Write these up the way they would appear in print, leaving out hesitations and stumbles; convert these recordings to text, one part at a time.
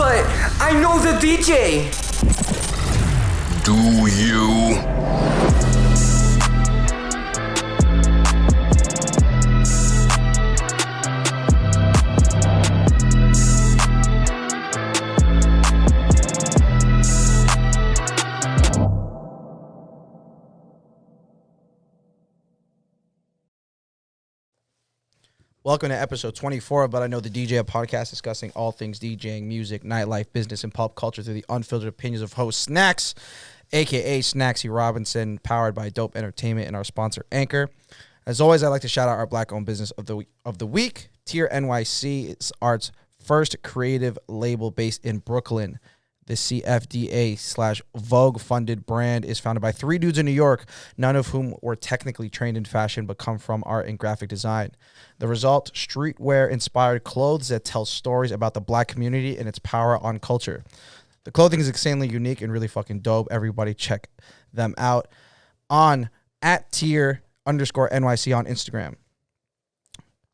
but I know the DJ. Do you? Welcome to episode 24 of But I Know the DJ, a podcast discussing all things DJing, music, nightlife, business, and pop culture through the unfiltered opinions of host SNAX, a.k.a. Snaxy Robinson, powered by Dope Entertainment and our sponsor, Anchor. As always, I'd like to shout out our Black-owned business of the week, Tier NYC. It's art's first creative label based in Brooklyn. The CFDA/Vogue-funded brand is founded by 3 dudes in New York, none of whom were technically trained in fashion but come from art and graphic design. The result, streetwear-inspired clothes that tell stories about the Black community and its power on culture. The clothing is insanely unique and really fucking dope. Everybody check them out on @tier_NYC on Instagram.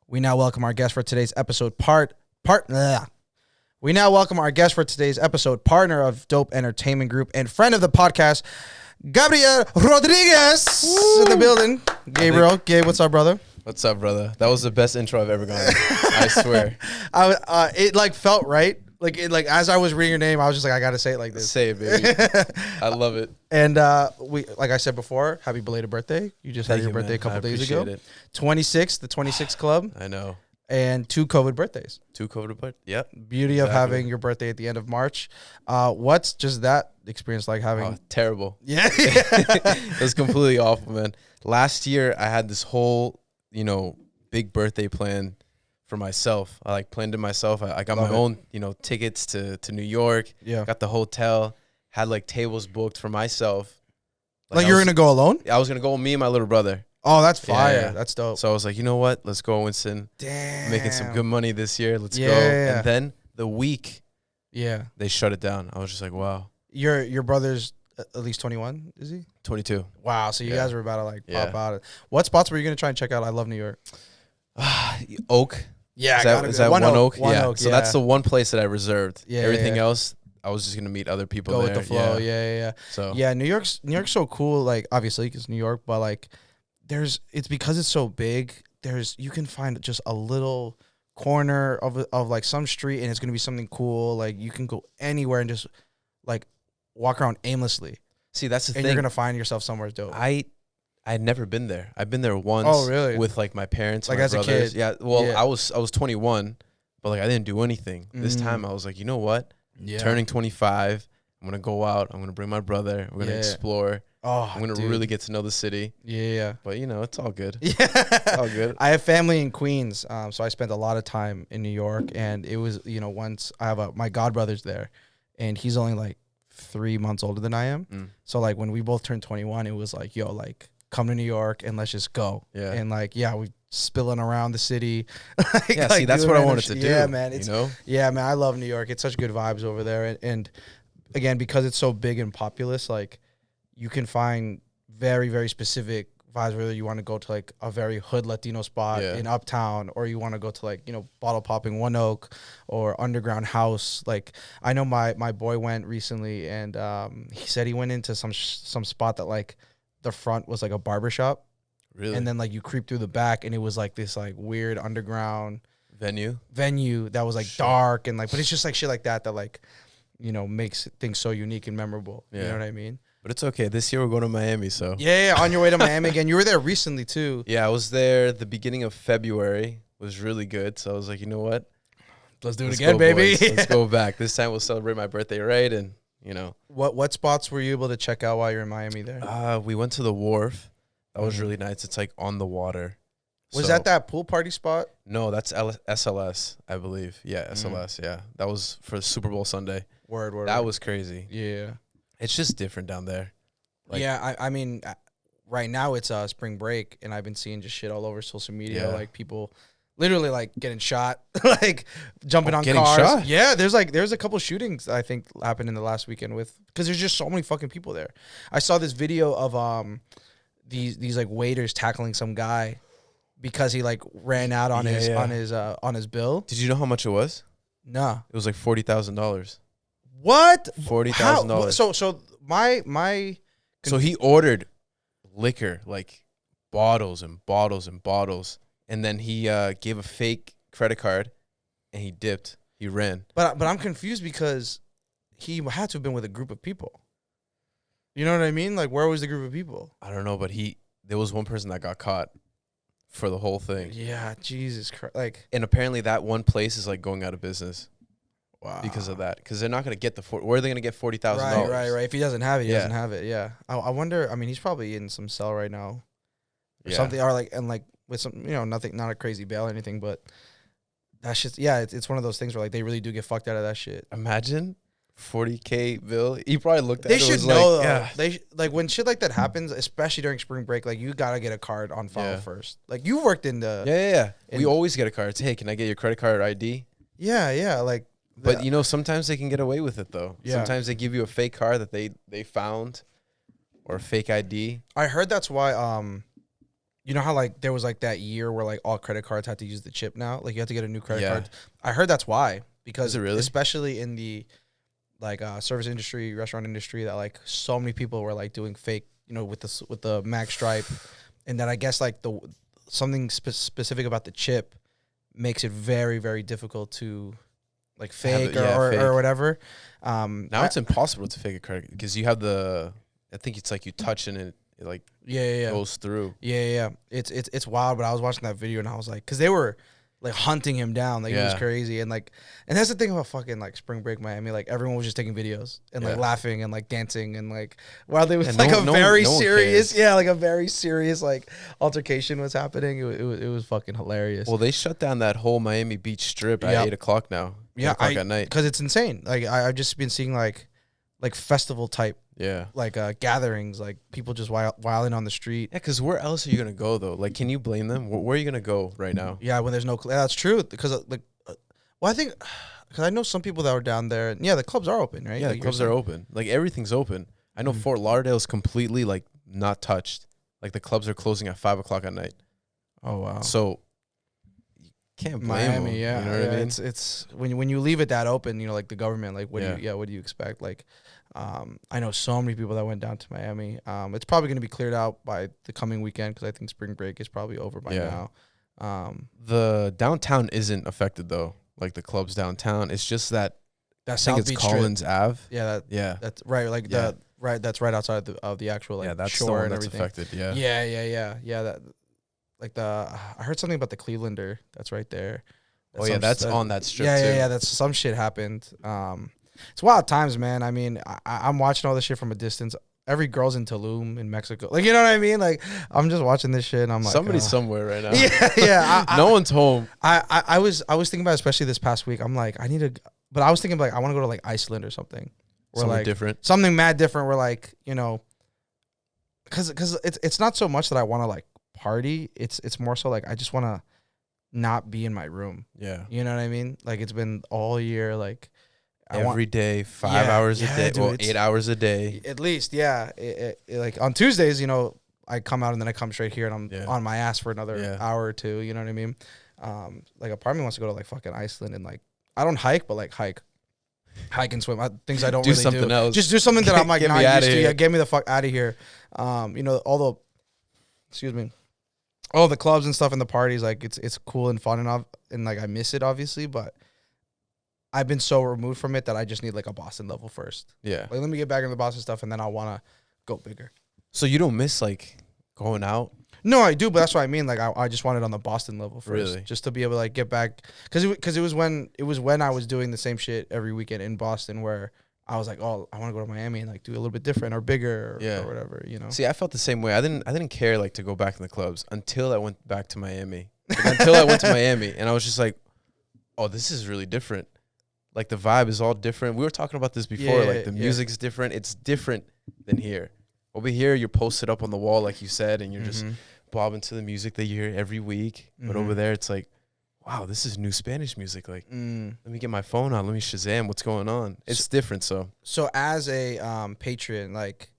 We now welcome our guest for today's episode, We now welcome our guest for today's episode, partner of Dope Entertainment Group and friend of the podcast, Gabriel Rodriguez, in the building. Gabriel, Gabe, what's up, brother? What's up, brother? That was the best intro I've ever gone. I swear. It like felt right. Like as I was reading your name, I was just like, I gotta say it like this. Say it, baby. I love it. And we, like I said before, happy belated birthday. You just had your birthday a couple days ago. It. 26, the 26 Club. I know. And 2 COVID birthdays. 2 COVID birthdays? Yep. Beauty of having your birthday at the end of March. What's just that experience like having? Oh, terrible. Yeah. It was completely awful, man. Last year, I had this whole, big birthday plan for myself. I planned it myself. I got my own, tickets to New York. Yeah. Got the hotel. Had tables booked for myself. Like you were going to go alone? I was going to go with me and my little brother. Oh, that's fire. Yeah. That's dope. So I was like, you know what? Let's go, Winston. Damn. Making some good money this year. Let's go. Yeah. And then the week, yeah, they shut it down. I was just like, wow. Your brother's at least 21, is he? 22. Wow. So you guys were about to pop Yeah. out. What spots were you going to try and check out? I love New York. Oak. Yeah. Is that One Oak? One Yeah. Oak, So that's the one place that I reserved. Yeah, Everything yeah. else, I was just going to meet other people Go there. with the flow. Yeah. So Yeah, New York's so cool. Like obviously, because New York, but it's because it's so big. You can find just a little corner of some street, and it's gonna be something cool. Like you can go anywhere and just walk around aimlessly. see, that's the And thing. you're gonna find yourself somewhere dope. I'd never been there. I've been there once. Oh, really? With my parents, Like my as a brothers. kid? Yeah. Well, Yeah. I was 21, but I didn't do anything. This time I was like, you know what? Yeah. Turning 25, I'm gonna go out. I'm gonna bring my brother. We're gonna explore. Oh, I'm gonna really get to know the city. Yeah. But it's all good. Yeah. It's all good. I have family in Queens, so I spent a lot of time in New York, and it was once I have my godbrother's there, and he's only 3 months older than I am. So when we both turned 21, it was come to New York and let's just go. Yeah. And we spilling around the city. Yeah, see, that's what I wanted to do. Yeah, man. It's, you know? Yeah, man. I love New York. It's such good vibes over there. And again, because it's so big and populous, you can find very, very specific vibes, whether you want to go to a very hood Latino spot in Uptown, or you want to go to bottle popping One Oak or underground house. I know my boy went recently, and he said he went into some spot that the front was a barbershop. Really? And then you creep through the back, and it was this weird underground venue that was dark and but it's just shit like that makes things so unique and memorable. Yeah. You know what I mean? But it's okay. This year we're going to Miami, so. Yeah, on your way to Miami again. You were there recently too. Yeah, I was there the beginning of February. It was really good. So I was like, you know what? Let's do it Let's again, go, baby. boys. Let's go back. This time we'll celebrate my birthday right, and What spots were you able to check out while you're in Miami there? we went to the wharf. That was really nice. It's on the water. Was that pool party spot? No, that's SLS, I believe. Yeah, SLS. Yeah, that was for Super Bowl Sunday. Word. That was crazy. Yeah. It's just different down there. I mean, right now it's spring break, and I've been seeing just shit all over social media, Yeah. people literally getting shot, jumping on getting cars. shot? Yeah, there's a couple shootings I think happened in the last weekend because there's just so many fucking people there. I saw this video of these waiters tackling some guy because he ran out on his bill. Did you know how much it was? Nah. It was like $40,000. What? $40,000. So my So he ordered liquor, like bottles and bottles and bottles, and then he gave a fake credit card, and he dipped. He ran. But I'm confused because he had to have been with a group of people. You know what I mean? Like, where was the group of people? I don't know, but there was one person that got caught for the whole thing. Yeah, Jesus Christ. Like, And apparently that one place is like going out of business wow. because of that. Because they're not going to get where are they going to get $40,000? Right. If he doesn't have it, he Yeah. doesn't have it. Yeah. I wonder. I mean, he's probably in some cell right now, or Yeah. something, or like, and like with some, nothing, not a crazy bail or anything, but that's just, yeah, it's one of those things where like they really do get fucked out of that shit. Imagine $40K bill. He probably looked at They it. should was know like, though. yeah. They like when shit like that happens, especially during spring break. Like you gotta get a card on file Yeah. first. Like you worked in the Yeah. We And- always get a card. It's, hey, can I get your credit card or ID? yeah. Like, But sometimes they can get away with it though. Yeah. Sometimes they give you a fake card that they found, or a fake ID. I heard that's why. You know how like there was like that year where like all credit cards had to use the chip now. Like you have to get a new credit Yeah. card. I heard that's why, because Is it really? especially in the like service industry, restaurant industry, that like so many people were like doing fake, with the Mac Stripe, and that I guess like something specific about the chip makes it very, very difficult to like fake or whatever. Now it's impossible to fake a credit because you have I think it's like you touch and it like goes through. Yeah. It's wild. But I was watching that video and I was like, because they were like hunting him down, like it was crazy, and that's the thing about fucking like spring break Miami. Like everyone was just taking videos and like laughing and like dancing and like while there was And like no very one serious, cares. like a very serious like altercation was happening. It was fucking hilarious. Well, they shut down that whole Miami Beach strip at 8:00 now. 8:00 at night. Because it's insane. Like I've just been seeing like festival type like gatherings, like people just wilding on the street. Yeah, because where else are you gonna go though? Like, can you blame them? Where are you gonna go right now? Yeah, when there's no, that's true. Because I think, because I know some people that were down there. And the clubs are open, right? Yeah, like the clubs are open. Like everything's open. I know Fort Lauderdale is completely like not touched. Like the clubs are closing at 5:00 at night. Oh wow. So you can't blame them. Miami, yeah. You know what I mean? It's when you leave it that open, like the government, like what do you expect? Like, I know so many people that went down to Miami. It's probably going to be cleared out by the coming weekend because I think spring break is probably over by now. The downtown isn't affected though. Like the clubs downtown, it's just that I think South it's Beach Collins Ave. Yeah, that's right. Like that's right outside of the actual like that's the shore one and that's everything. affected. Yeah. Yeah. That like I heard something about the Clevelander. That's right there. That's on that strip too. Yeah. That's some shit happened. It's wild times, man. I mean, I'm watching all this shit from a distance. Every girl's in Tulum in Mexico. Like, you know what I mean? Like, I'm just watching this shit and I'm like, Somebody's somewhere right now. Yeah. No one's home. I was thinking about it, especially this past week. I'm like, but I was thinking like I want to go to like Iceland or something. Or Something like different. something mad different. Where like, because it's not so much that I want to like party. It's more so like I just want to not be in my room. Yeah. You know what I mean? Like it's been all year. Like Every day, 5 hours a day, dude, or 8 hours a day. at least. Yeah. Like on Tuesdays, I come out and then I come straight here and I'm on my ass for another hour or two. You know what I mean? Like a part of me wants to go to like fucking Iceland and like I don't hike, but like hike and swim. Things I don't Do really something do. else. Just do something that I'm like Get not me used outta to. here. Yeah, get me the fuck out of here. Although, excuse me, all the clubs and stuff and the parties, like it's cool and fun and like I miss it obviously, but I've been so removed from it that I just need like a Boston level first. Yeah. Like let me get back into the Boston stuff and then I want to go bigger. So you don't miss like going out? No, I do, but that's what I mean. Like I just want it on the Boston level first, Really? just to be able to like get back, because it was when I was doing the same shit every weekend in Boston where I was like, oh, I want to go to Miami and like do a little bit different or bigger or whatever, See, I felt the same way. I didn't care like to go back in the clubs until I went back to Miami. Like, until I went to Miami, and I was just like, oh, this is really different. Like the vibe is all different. We were talking about this before. Like the music's different. It's different than here. Over here, you're posted up on the wall, like you said, and you're just bobbing to the music that you hear every week. But over there, it's like, wow, this is new Spanish music. Like, let me get my phone out. Let me Shazam what's going on. It's different. So as a patron, like,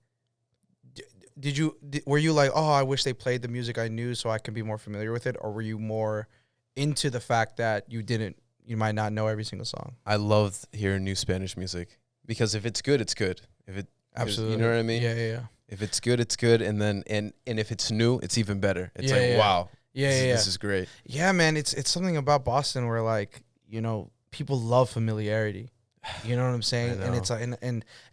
were you like, oh, I wish they played the music I knew so I can be more familiar with it, or were you more into the fact that you didn't you might not know every single song. I love hearing new Spanish music because if it's good, it's good. If it Absolutely, you know what I mean? Yeah. If it's good, it's good, and then and if it's new, it's even better. It's Yeah. wow, Yeah, this is great. Yeah, man, it's something about Boston where like, people love familiarity. You know what I'm saying? And it's like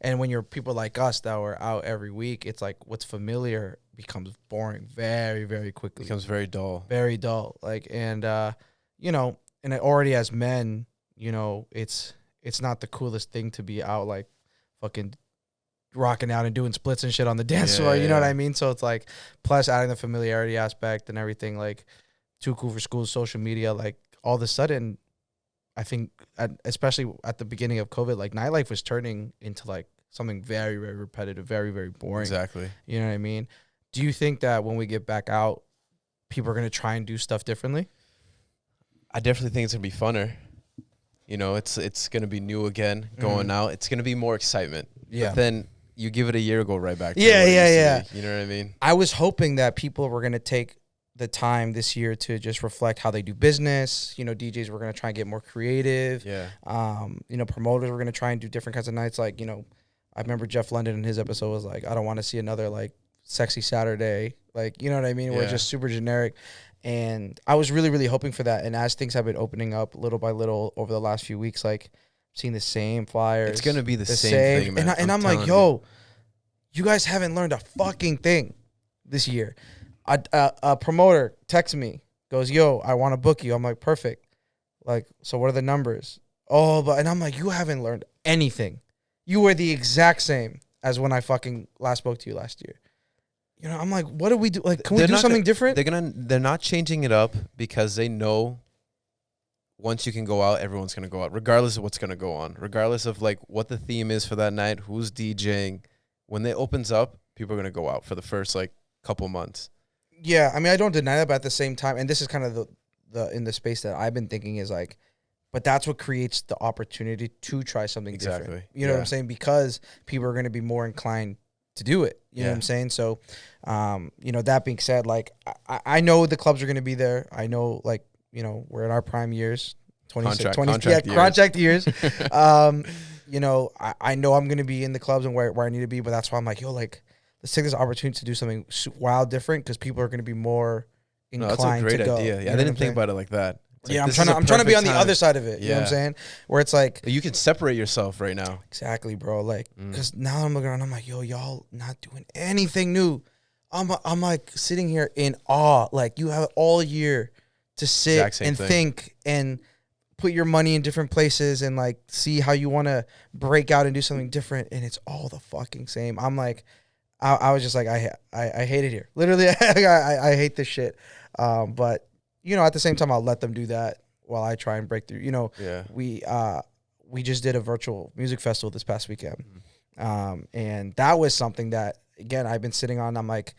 and when you're people like us that were out every week, it's like what's familiar becomes boring very, very quickly. Becomes very dull. Very dull. Like and and already as men, it's not the coolest thing to be out like fucking rocking out and doing splits and shit on the dance floor. You know what I mean? So it's like, plus adding the familiarity aspect and everything, like too cool for school, social media, like all of a sudden, I think, especially at the beginning of COVID, like nightlife was turning into like something very, very repetitive, very, very boring. Exactly. You know what I mean? Do you think that when we get back out, people are going to try and do stuff differently? I definitely think it's going to be funner. It's going to be new again, going out. It's going to be more excitement. Yeah. But then you give it a year, go right back to yeah. You know what I mean? I was hoping that people were going to take the time this year to just reflect how they do business. DJs were going to try and get more creative. Yeah. Promoters were going to try and do different kinds of nights. Like, I remember Jeff London in his episode was like, I don't want to see another like sexy Saturday. Like, you know what I mean? Where it's just super generic. And I was really, really hoping for that. And as things have been opening up little by little over the last few weeks, like seeing the same flyers. It's going to be the same thing, man. And I'm like, yo, you guys haven't learned a fucking thing this year. A promoter texts me, goes, yo, I want to book you. I'm like, perfect. Like, so what are the numbers? And I'm like, you haven't learned anything. You were the exact same as when I fucking last spoke to you last year. I'm like, what do we do? Like, can we do something different? They're not changing it up because they know once you can go out, everyone's going to go out, regardless of what's going to go on, regardless of like what the theme is for that night, who's DJing. When it opens up, people are going to go out for the first like couple months. Yeah, I mean, I don't deny that, but at the same time, and this is kind of the in the space that I've been thinking is like, but that's what creates the opportunity to try something different. You know what I'm saying? Because people are going to be more inclined to do it. You know what I'm saying? So, that being said, like, I know the clubs are going to be there. I know, like, we're in our prime years, contract years. I know I'm going to be in the clubs and where I need to be, but that's why I'm like, yo, like, let's take this opportunity to do something wild different because people are going to be more inclined to go. That's a great idea. Yeah, I didn't think about it like that. Like, I'm trying to be on the other side of it. You know what I'm saying? Where it's like, you can separate yourself right now. Exactly, bro. Like, because now I'm looking around, I'm like, yo, y'all not doing anything new. I'm like sitting here in awe. Like, you have all year to sit and think and put your money in different places and like see how you want to break out and do something different. And it's all the fucking same. I'm like, I was just like, I hate it here. Literally, I hate this shit. But at the same time, I'll let them do that while I try and break through. We just did a virtual music festival this past weekend. And that was something that, again, I've been sitting on. I'm like,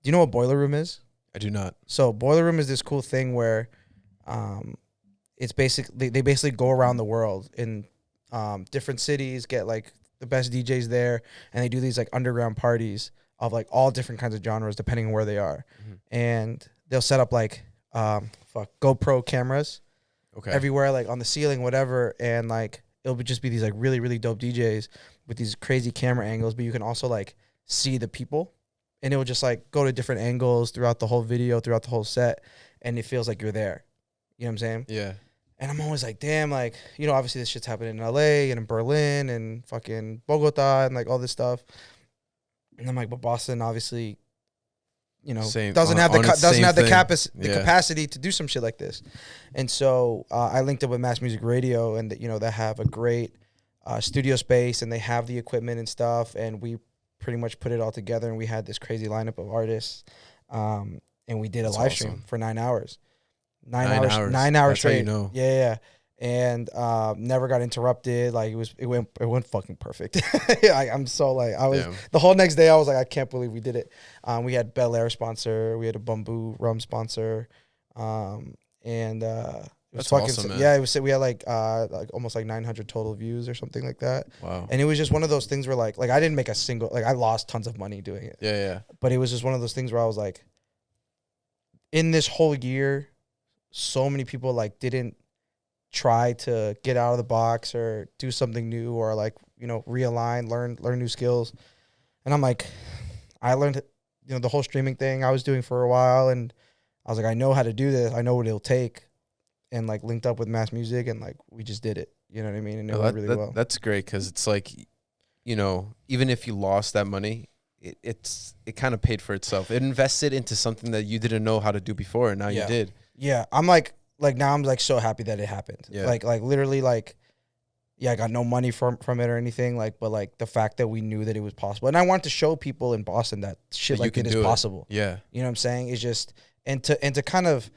do you know what Boiler Room is? I do not. So Boiler Room is this cool thing where it's basically, they basically go around the world in different cities, get like the best DJs there, and they do these like underground parties of like all different kinds of genres depending on where they are. And they'll set up like GoPro cameras everywhere, like on the ceiling, whatever, and like it'll just be these like really, really dope DJs with these crazy camera angles, but you can also like see the people, and it will just like go to different angles throughout the whole video, throughout the whole set, and it feels like you're there. You know what I'm saying? Yeah. And I'm always like, damn, like, obviously this shit's happening in LA and in Berlin and fucking Bogota and like all this stuff. And I'm like, but Boston obviously, doesn't have the capacity to do some shit like this. And so I linked up with Mass Music Radio, and they have a great studio space, and they have the equipment and stuff, and we pretty much put it all together, and we had this crazy lineup of artists, and we did a live stream for 9 hours. 9 hours straight. Yeah. And never got interrupted. Like it went fucking perfect. I'm so like the whole next day I was like, I can't believe we did it. We had Bel Air sponsor, we had a Bamboo rum sponsor, and it was fucking awesome, man. Yeah. It was, we had like almost like 900 total views or something like that. Wow. And it was just one of those things where like I didn't make a single, like I lost tons of money doing it. Yeah. But it was just one of those things where I was like, in this whole year, so many people like didn't try to get out of the box or do something new or like, you know, realign, learn new skills. And I'm like, I learned, you know, the whole streaming thing I was doing for a while, and I was like, I know how to do this. I know what it'll take, and like linked up with Mass Music, and like we just did it. You know what I mean? And it went really well. That's great because it's like, you know, even if you lost that money, it kind of paid for itself. It invested into something that you didn't know how to do before, and now you did. Yeah, I'm like now I'm like so happy that it happened. Yeah. Like literally like, yeah, I got no money from it or anything. Like, but like the fact that we knew that it was possible, and I wanted to show people in Boston that shit like it is possible. Yeah, you know what I'm saying? It's just and to kind of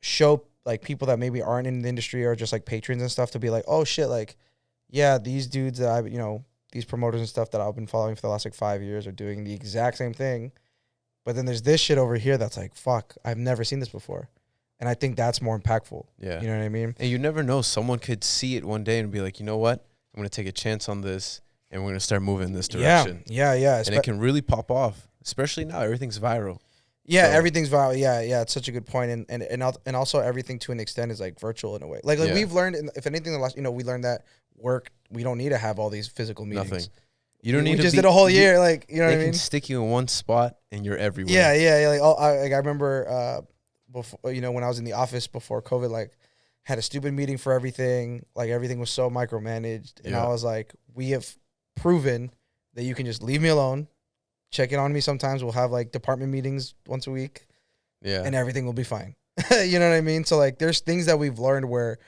show like people that maybe aren't in the industry or just like patrons and stuff to be like, oh shit, like, yeah, these dudes that I, you know, these promoters and stuff that I've been following for the last like 5 years are doing the exact same thing. But then there's this shit over here that's like, fuck, I've never seen this before. And I think that's more impactful. Yeah. You know what I mean? And you never know. Someone could see it one day and be like, you know what? I'm going to take a chance on this and we're going to start moving in this direction. Yeah. And it can really pop off, especially now. Everything's viral. Yeah, so everything's viral. Yeah, it's such a good point. And also everything to an extent is like virtual in a way. Like we've learned, if anything, the last, you know, we learned that work, we don't need to have all these physical meetings. Nothing. You don't need to just did a whole year, like, you know what I mean? They can stick you in one spot and you're everywhere. Yeah. Like, I remember before, you know, when I was in the office before COVID, like, had a stupid meeting for everything. Like, everything was so micromanaged. And I was like, we have proven that you can just leave me alone, check in on me sometimes. We'll have, like, department meetings once a week. Yeah. And everything will be fine. You know what I mean? So, like, there's things that we've learned where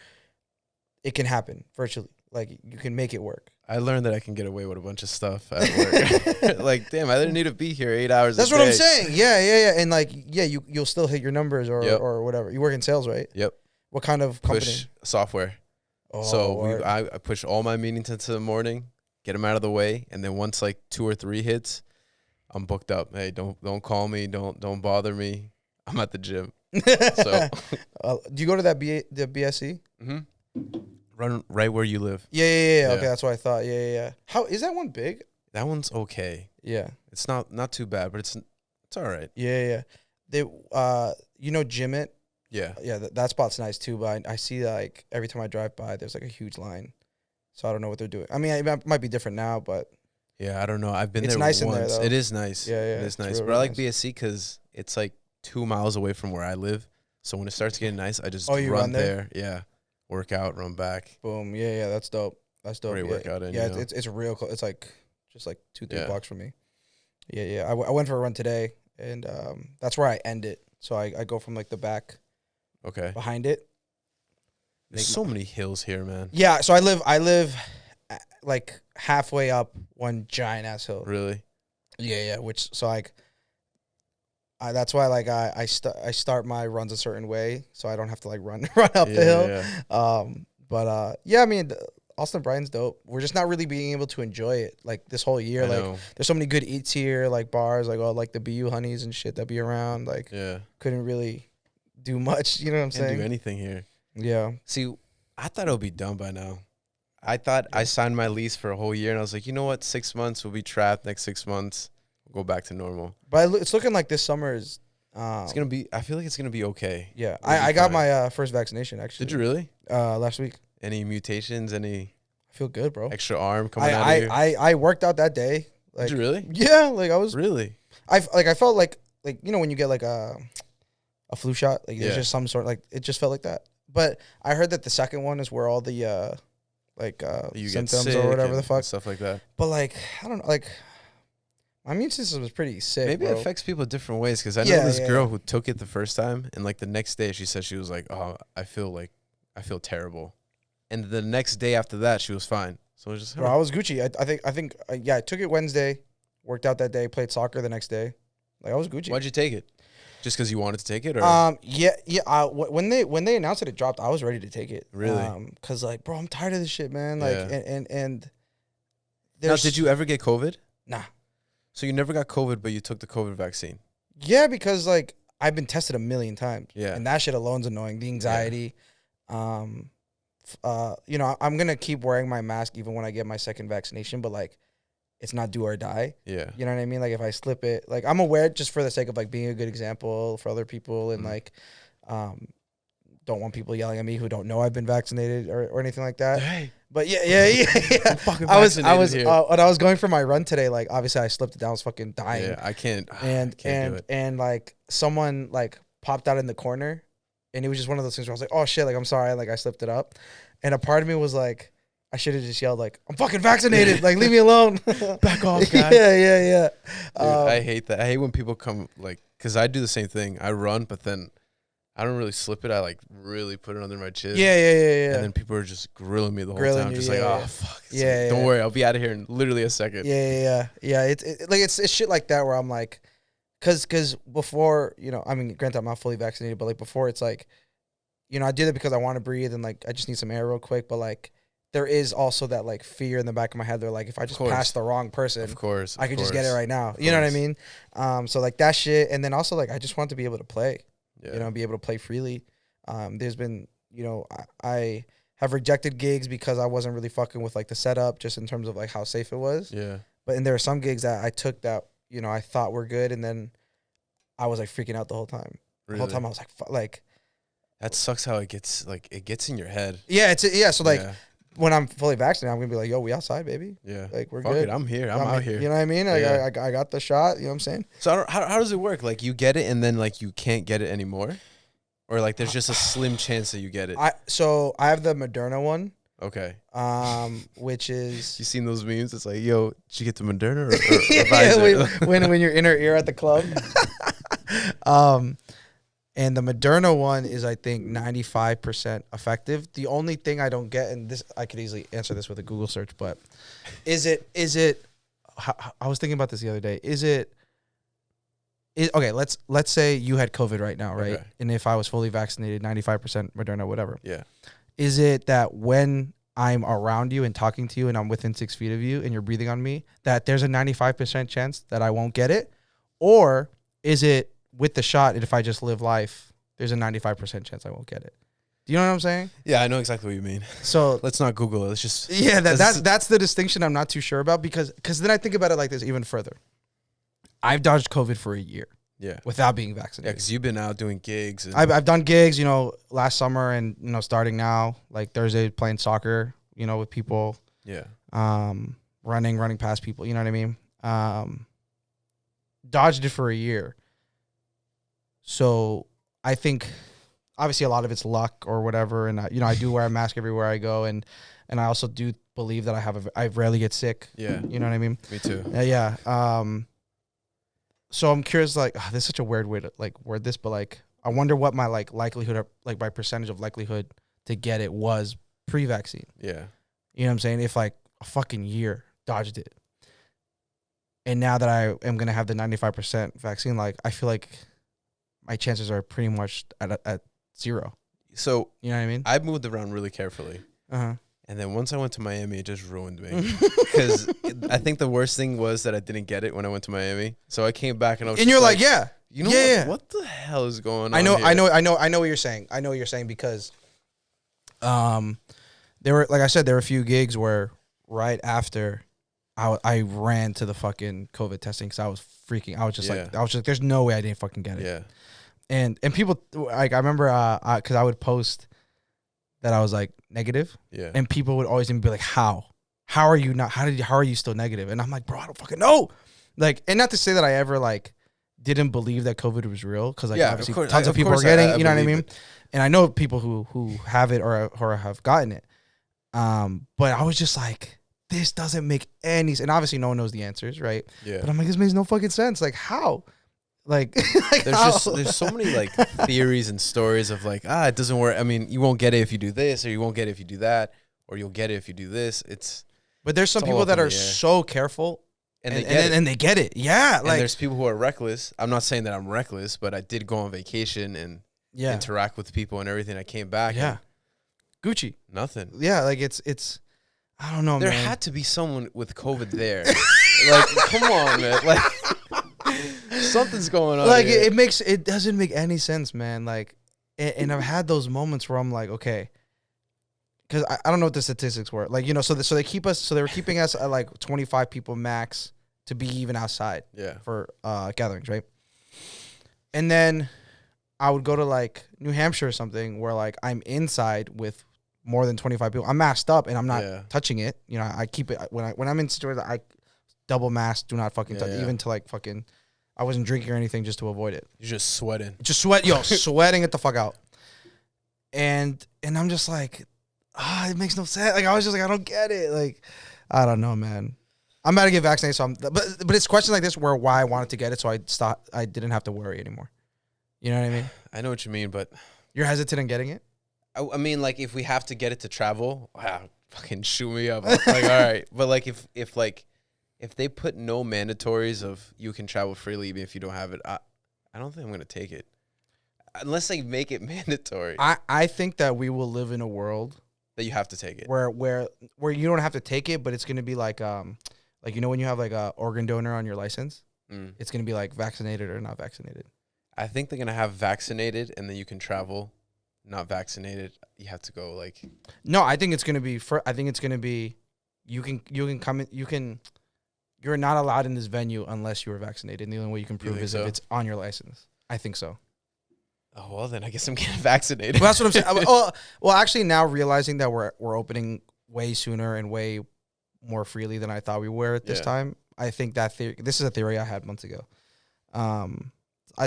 it can happen virtually. Like, you can make it work. I learned that I can get away with a bunch of stuff at work. Like, damn, I didn't need to be here 8 hours That's a day. what I'm saying. Yeah. And, like, yeah, you'll still hit your numbers or whatever. You work in sales, right? Yep. What kind of company? Push software. Oh, so I push all my meetings into the morning, get them out of the way, and then once, like, 2 or 3 hits, I'm booked up. Hey, don't call me. Don't bother me. I'm at the gym. So, do you go to the BSC? Mm-hmm. Run right where you live. Yeah. Okay, that's what I thought. Yeah. How is that one big? That one's okay. Yeah. It's not too bad, but it's all right. Yeah. They you know Jimit? Yeah. Yeah, that spot's nice too, but I see like every time I drive by there's like a huge line. So I don't know what they're doing. I mean, it might be different now, but yeah, I don't know. I've been there nice once. In there, though. It is nice. Yeah. It is nice. Really, but I like nice. BSC cuz it's like 2 miles away from where I live. So when it starts getting nice, I just run there. Yeah. Work out, run back. Boom. Yeah, that's dope. That's dope. Great workout in. Yeah, you know? it's real close. It's like just like 2-3 blocks from me. Yeah. I went for a run today, and that's where I end it. So I go from like the back, behind it. There's so many hills here, man. Yeah, so I live like halfway up one giant ass hill. Really? Yeah. Which so like, that's why like I start my runs a certain way, so I don't have to like run up the hill. Yeah. But I mean, Austin Brighton's dope. We're just not really being able to enjoy it like this whole year. Like, there's so many good eats here, like bars, like like the BU Honeys and shit that be around. Like, couldn't really do much. You know what I'm saying? Can't do anything here. Yeah. See, I thought it would be done by now. I thought I signed my lease for a whole year, and I was like, you know what? 6 months, we'll be trapped. Next 6 months, we'll go back to normal. But it's looking like this summer is. It's gonna be. I feel like it's gonna be okay. Yeah, I got my first vaccination actually. Did you really? Last week. Any mutations? Any? I feel good, bro. Extra arm coming out of you? I worked out that day. Like, did you really? Yeah, like I was. Really? I felt like you know when you get like a flu shot, like there's just some sort like it just felt like that. But I heard that the second one is where all the you symptoms or whatever the fuck stuff like that. But like I don't know, like my immune system was pretty sick. Maybe bro. it affects people different ways because I know this girl who took it the first time and like the next day she said she was like, oh, I feel terrible, and the next day after that she was fine. So it was just bro, I was Gucci. I think I took it Wednesday, worked out that day, played soccer the next day. Like I was Gucci. Why'd you take it? Just because you wanted to take it, or when they announced it dropped, I was ready to take it. Really? Because like, bro, I'm tired of this shit, man. Like, and now, did you ever get COVID? Nah. So you never got COVID, but you took the COVID vaccine. Yeah, because like I've been tested a million times. Yeah. And that shit alone's annoying. The anxiety. Yeah. You know, I'm gonna keep wearing my mask even when I get my second vaccination, but like, it's not do or die. Yeah. You know what I mean? Like if I slip it, like I'm aware just for the sake of like being a good example for other people and like, don't want people yelling at me who don't know I've been vaccinated or anything like that. Hey, But yeah. I'm fucking I was vaccinated here. when I was going for my run today. Like obviously I slipped it down. I was fucking dying. Yeah, I can't. And I can't do it. and like someone like popped out in the corner, and it was just one of those things where I was like, oh shit, like I'm sorry, like I slipped it up, and a part of me was like, I should have just yelled like, I'm fucking vaccinated, like leave me alone, Back off, guy. yeah. Dude, I hate that. I hate when people come like, cause I do the same thing. I run, but then I don't really slip it. I like really put it under my chin. Yeah. And then people are just grilling me the whole time. You, Just like, oh fuck. It's Yeah, like, don't worry, I'll be out of here in literally a second. Yeah. It's shit like that where I'm like, cause before, you know, I mean, granted I'm not fully vaccinated, but like before it's like, you know, I did it because I want to breathe and like I just need some air real quick, but like there is also that like fear in the back of my head. They're like, if I just pass the wrong person, Of course, I could just get it right now. You know what I mean? So like that shit, and then also like I just want to be able to play. Yeah. You know, be able to play freely. There's been, you know, I have rejected gigs because I wasn't really fucking with like the setup, just in terms of like how safe it was. Yeah. And there are some gigs that I took that, you know, I thought were good, and then I was like freaking out the whole time. Really? The whole time I was like That sucks how it gets in your head. yeah, So like Yeah. when I'm fully vaccinated, I'm gonna be like, yo, we outside, baby. Yeah. Like we're Fuck good. it, I'm here. I'm out here. You know what I mean? Yeah. I got the shot. You know what I'm saying? So how does it work? Like you get it and then like you can't get it anymore? Or like there's just a slim chance that you get it? So I have the Moderna one. Okay. Which is You seen those memes? It's like, yo, did you get the Moderna or yeah, Pfizer? when you're in her ear at the club. And the Moderna one is, I think, 95% effective. The only thing I don't get, and this I could easily answer this with a Google search, but is it? I was thinking about this the other day. Okay? Let's say you had COVID right now, right? Okay. And if I was fully vaccinated, 95% Moderna, whatever. Yeah. Is it that when I'm around you and talking to you and I'm within 6 feet of you and you're breathing on me, that there's a 95% chance that I won't get it? Or is it with the shot, and if I just live life, there's a 95% chance I won't get it? Do you know what I'm saying? Yeah, I know exactly what you mean. So Let's not Google it. Let's just that's the distinction I'm not too sure about, because then I think about it like this even further. I've dodged COVID for a year. Yeah. Without being Yeah, vaccinated. because you've been out doing gigs. And I've done gigs, you know, last summer, and you know, starting now, like Thursday playing soccer, you know, with people. Yeah. Running past people, you know what I mean? Dodged it for a year. So I think obviously a lot of it's luck or whatever, and you know, I do wear a mask everywhere I go, and I also do believe that I rarely get sick. Yeah. You know what I mean? Me too. Yeah. So I'm curious, like, this is such a weird way to like word this, but like, I wonder what my like likelihood, or like my percentage of likelihood to get it was pre-vaccine. Yeah. You know what I'm saying? If like a fucking year dodged it, and now that I am gonna have the 95% vaccine, like I feel like my chances are pretty much at zero. So You know what I mean? I moved around really carefully. Uh-huh. And then once I went to Miami, it just ruined me. Because I think the worst thing was that I didn't get it when I went to Miami. So I came back and I was And just you're like, yeah, you know yeah. what the hell is going on I know here? what you're saying. I know what you're saying, because there were, like I said, there were a few gigs where right after I ran to the fucking COVID testing, because I was freaking. I was just like, there's no way I didn't fucking get it. Yeah. And people, like, I remember because I would post that I was like negative, Yeah. and people would always be like, how are you not? How are you still negative? And I'm like, bro, I don't fucking know. Like, and not to say that I ever like didn't believe that COVID was real, because like obviously tons of people are getting, you know what I mean? And I know people who have it or have gotten it. But I was just like, this doesn't make any sense. And obviously no one knows the answers, right? Yeah. But I'm like, this makes no fucking sense. Like, how? Like, There's so many like theories and stories of like, it doesn't work. I mean, you won't get it if you do this, or you won't get it if you do that, or you'll get it if you do this. But there's some people that are so careful, and they get it. Yeah. And Like, there's people who are reckless. I'm not saying that I'm reckless, but I did go on vacation and interact with people and everything. I came back. Yeah. And Gucci. nothing. Yeah. Like it's, I don't know, There man. had to be someone with COVID there. Like, come on, man. Like, something's going on. Like, here. it doesn't make any sense, man. Like, and I've had those moments where I'm like, okay, because I don't know what the statistics were. Like, you know, so they were keeping us at like 25 people max to be even outside Yeah. for gatherings, right? And then I would go to like New Hampshire or something where like I'm inside with more than 25 people. I'm masked up and I'm not touching it. You know, I keep it when I'm in situations. I double mask, do not fucking touch, even to like fucking. I wasn't drinking or anything just to avoid it. You're just sweating. Sweating it the fuck out. And I'm just like, it makes no sense. Like I was just like, I don't get it. Like, I don't know, man. I'm about to get vaccinated, so but it's questions like this where why I wanted to get it, so I didn't have to worry anymore. You know what I mean? I know what you mean, but you're hesitant in getting it? I mean, like if we have to get it to travel, fucking shoot me up. Like, all right. But like if they put no mandatories of you can travel freely even if you don't have it, I don't think I'm gonna take it. Unless they make it mandatory. I think that we will live in a world that you have to take it. Where you don't have to take it, but it's gonna be like you know when you have like a organ donor on your license, it's gonna be like vaccinated or not vaccinated. I think they're gonna have vaccinated and then you can travel. Not vaccinated, you have to go like. No, I think it's gonna be you can come in, you're not allowed in this venue unless you are vaccinated. And the only way you can prove is if it's on your license. I think so. Oh, well, then I guess I'm getting vaccinated. Well, that's what I'm saying. Well, actually, now realizing that we're opening way sooner and way more freely than I thought we were at this time, I think that this is a theory I had months ago.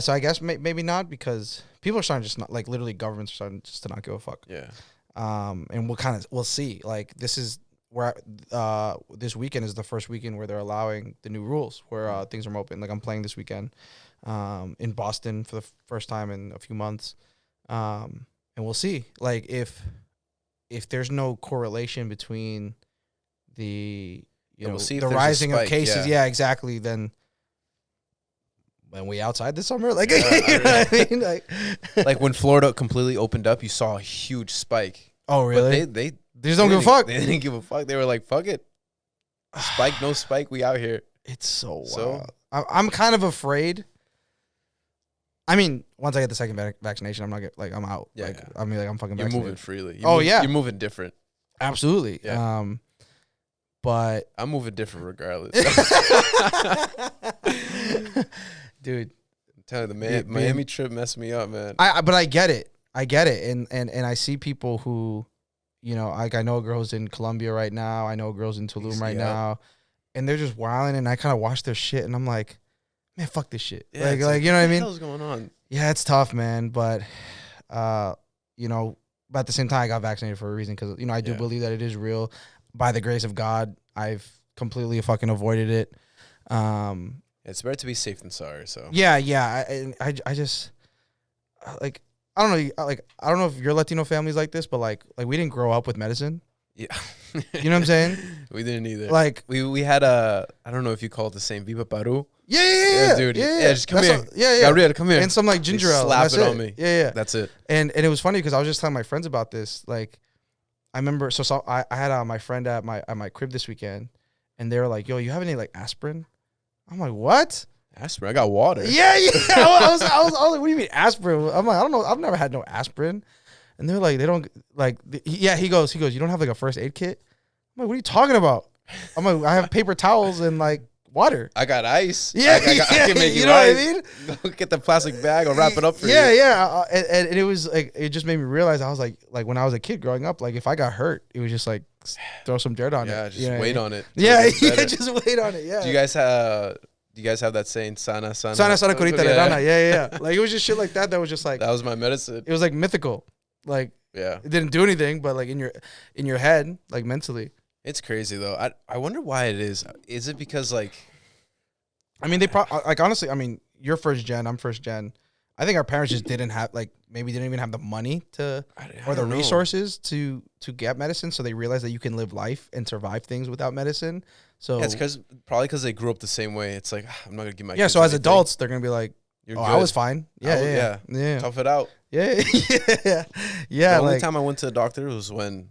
So I guess maybe not, because people are starting to just not, like, literally governments are starting just to not give a fuck. Yeah. And we'll see. Like, this is where this weekend is the first weekend where they're allowing the new rules where things are open. Like, I'm playing this weekend in Boston for the first time in a few months. And we'll see. Like, if there's no correlation between the the rising of cases, exactly, then when we outside this summer, like, you know what I mean? Like when Florida completely opened up, you saw a huge spike. Oh, really? But they just don't give a fuck. They didn't give a fuck. They were like, fuck it. Spike, no spike, we out here. It's so wild. I'm kind of afraid. I mean, once I get the second vaccination, I'm not I'm out. Yeah, I mean, like, I'm fucking. You're vaccinated. moving freely. You're moving different. Absolutely. Yeah. But I'm moving different regardless. Dude, I'm telling you, the Miami trip messed me up, man. But I get it. And I see people who, like, I know a girl's in Colombia right now. I know a girl's in Tulum right now, and they're just wilding. And I kind of watch their shit, and I'm like, man, fuck this shit. Yeah, like you know what I mean? What the hell's going on? Yeah, it's tough, man. But, but at the same time, I got vaccinated for a reason, because I do believe that it is real. By the grace of God, I've completely fucking avoided it. It's better to be safe than sorry. So yeah. I just like, I don't know. Like, I don't know if your Latino family's like this, but like we didn't grow up with medicine. Yeah. You know what I'm saying? We didn't either. Like, we had I don't know if you call it the same, Viva Peru. Yeah, dude. Yeah, just come here. Yeah. Gabriel, come here. And some like ginger ale. Slap it on me. Yeah. That's it. And it was funny because I was just telling my friends about this. Like, I remember, so I had my friend at my crib this weekend, and they were like, "Yo, you have any like aspirin?" I'm like, "What? Aspirin? I got water." Yeah. I was like, "What do you mean aspirin?" I'm like, "I don't know. I've never had no aspirin." And they're like, "They don't like." He goes, "You don't have like a first aid kit?" I'm like, "What are you talking about?" I'm like, "I have paper towels and like water. I got ice. Yeah, I can make you know ice. what I mean? Go get the plastic bag. I'll wrap it up for you. Yeah. And it was like, it just made me realize, I was like when I was a kid growing up, like if I got hurt, it was just like throw some dirt on it. Yeah, just wait on it. Yeah, just wait on it. Yeah. Do you guys have that saying, sana? Curita de rana. Yeah. Like, it was just shit like that was just like, that was my medicine. It was like mythical. Like, yeah, it didn't do anything, but like in your head, like mentally. It's crazy though. I wonder why it is. Is it because like, I mean, like, honestly, I mean, you're first gen, I'm first gen. I think our parents just didn't have, like, maybe didn't even have the money or the resources to get medicine. So they realized that you can live life and survive things without medicine. So yeah, it's probably because they grew up the same way. It's like, I'm not gonna give my kids so as adults, they're gonna be like, "You're good. I was fine. Yeah. Tough it out. Yeah. The only time I went to the doctor was when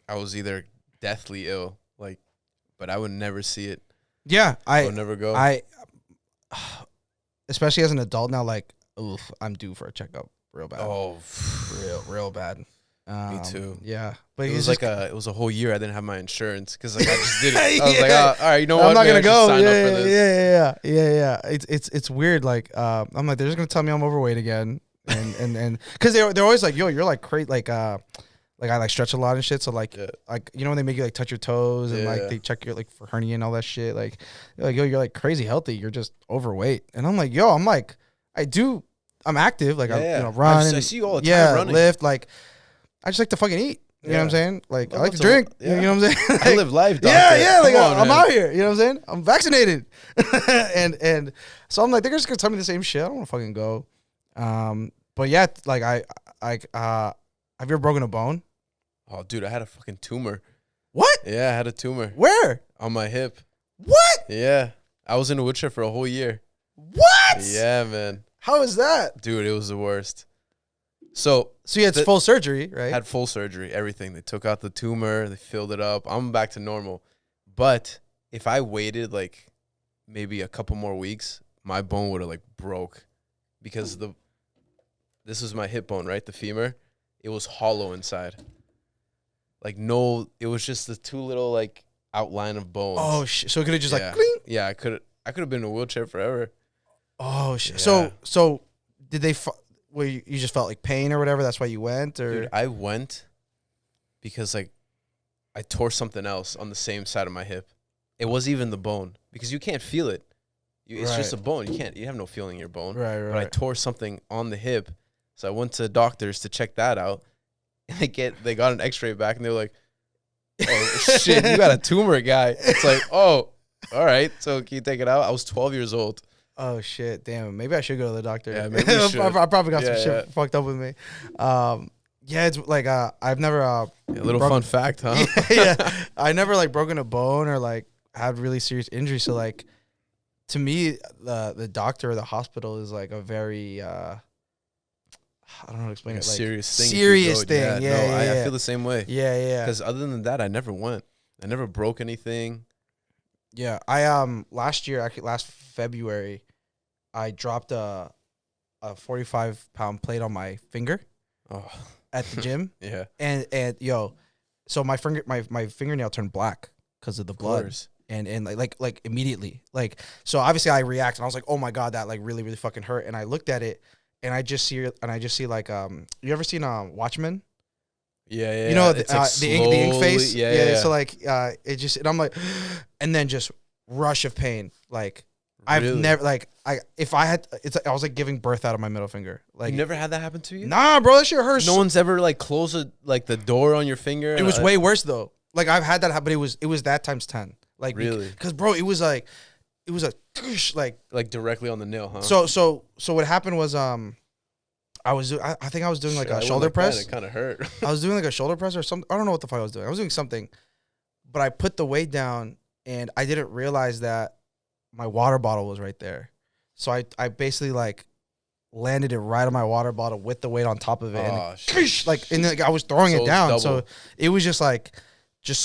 I was either deathly ill, like, but I would never see it. Yeah, I would never go. Especially as an adult now, like, oof, I'm due for a checkup real bad. Oh, real bad. Me too. Yeah, but it was a whole year I didn't have my insurance because like I just did it. I was like, all right, you know what? I'm not gonna go. Sign up for this. Yeah. It's weird. Like, I'm like, they're just gonna tell me I'm overweight again. and because they're always like, yo, you're like crazy, like I like stretch a lot and shit. So like you know when they make you like touch your toes and like they check your like for hernia and all that shit. Like they're like, yo, you're like crazy healthy. You're just overweight. And I'm like, yo, I'm active. Like I run. I see you all the time running. Lift. Like I just like to fucking eat. You know what I'm saying? Like I like to drink. You know what I'm saying? I live life, doctor. Yeah. Like I'm man. out here. You know what I'm saying? I'm vaccinated. and so I'm like, they're just gonna tell me the same shit. I don't want to fucking go. But yeah, like have you ever broken a bone? Oh, dude, I had a fucking tumor. What? Yeah, I had a tumor. Where? On my hip. What? Yeah. I was in a wheelchair for a whole year. What? Yeah, man. How is that? Dude, it was the worst. So you had full surgery, right? Had full surgery, everything. They took out the tumor, they filled it up. I'm back to normal. But if I waited like maybe a couple more weeks, my bone would have like broke because this was my hip bone, right? The femur. It was hollow inside. Like it was just the two little like outline of bones. Oh shit! So it could have just like cling. Yeah, I could have been in a wheelchair forever. Oh shit! Yeah. So did they? Where you just felt like pain or whatever? That's why you went, or dude, I went because like I tore something else on the same side of my hip. It wasn't even the bone because you can't feel it. It's just a bone. You have no feeling in your bone. Right. But I tore something on the hip, so I went to doctors to check that out. And they got an X-ray back, and they were like, "Oh shit, you got a tumor, guy." It's like, "Oh, all right. So can you take it out?" I was 12 years old. Oh shit, damn. Maybe I should go to the doctor. Yeah, maybe you should. I probably got some shit fucked up with me. Yeah, it's like I've never a little fun fact, huh? Yeah, I never like broken a bone or like had really serious injury. So like, to me, the doctor or the hospital is like a very I don't know how to explain it. Like serious thing. Serious thing. Yeah. I feel the same way. Yeah. Because other than that, I never went. I never broke anything. Yeah, I last year, actually last February, I dropped a 45-pound plate on my finger at the gym. Yeah. And so my fingernail turned black because of the blood. And like immediately. Like, so obviously I reacted and I was like, "Oh my God, that like really, really fucking hurt." And I looked at it and I just see like you ever seen Watchmen? Yeah. You know, it's like the ink face. Yeah. So like it just, and I'm like, and then just rush of pain. Like I've never like I was like giving birth out of my middle finger. Like, you never had that happen to you? Nah, bro, that shit hurts. No one's ever like closed the door on your finger. It was way worse though. Like I've had that happen, but it was that times 10. Like really, because bro, it was a like directly on the nail, huh? So what happened was I think I was doing like a shoulder press. It kind of hurt. I was doing like a shoulder press or something. I don't know what the fuck I was doing. I was doing something, but I put the weight down and I didn't realize that my water bottle was right there. So I basically like landed it right on my water bottle with the weight on top of it. And I was throwing it down. Double. So it was just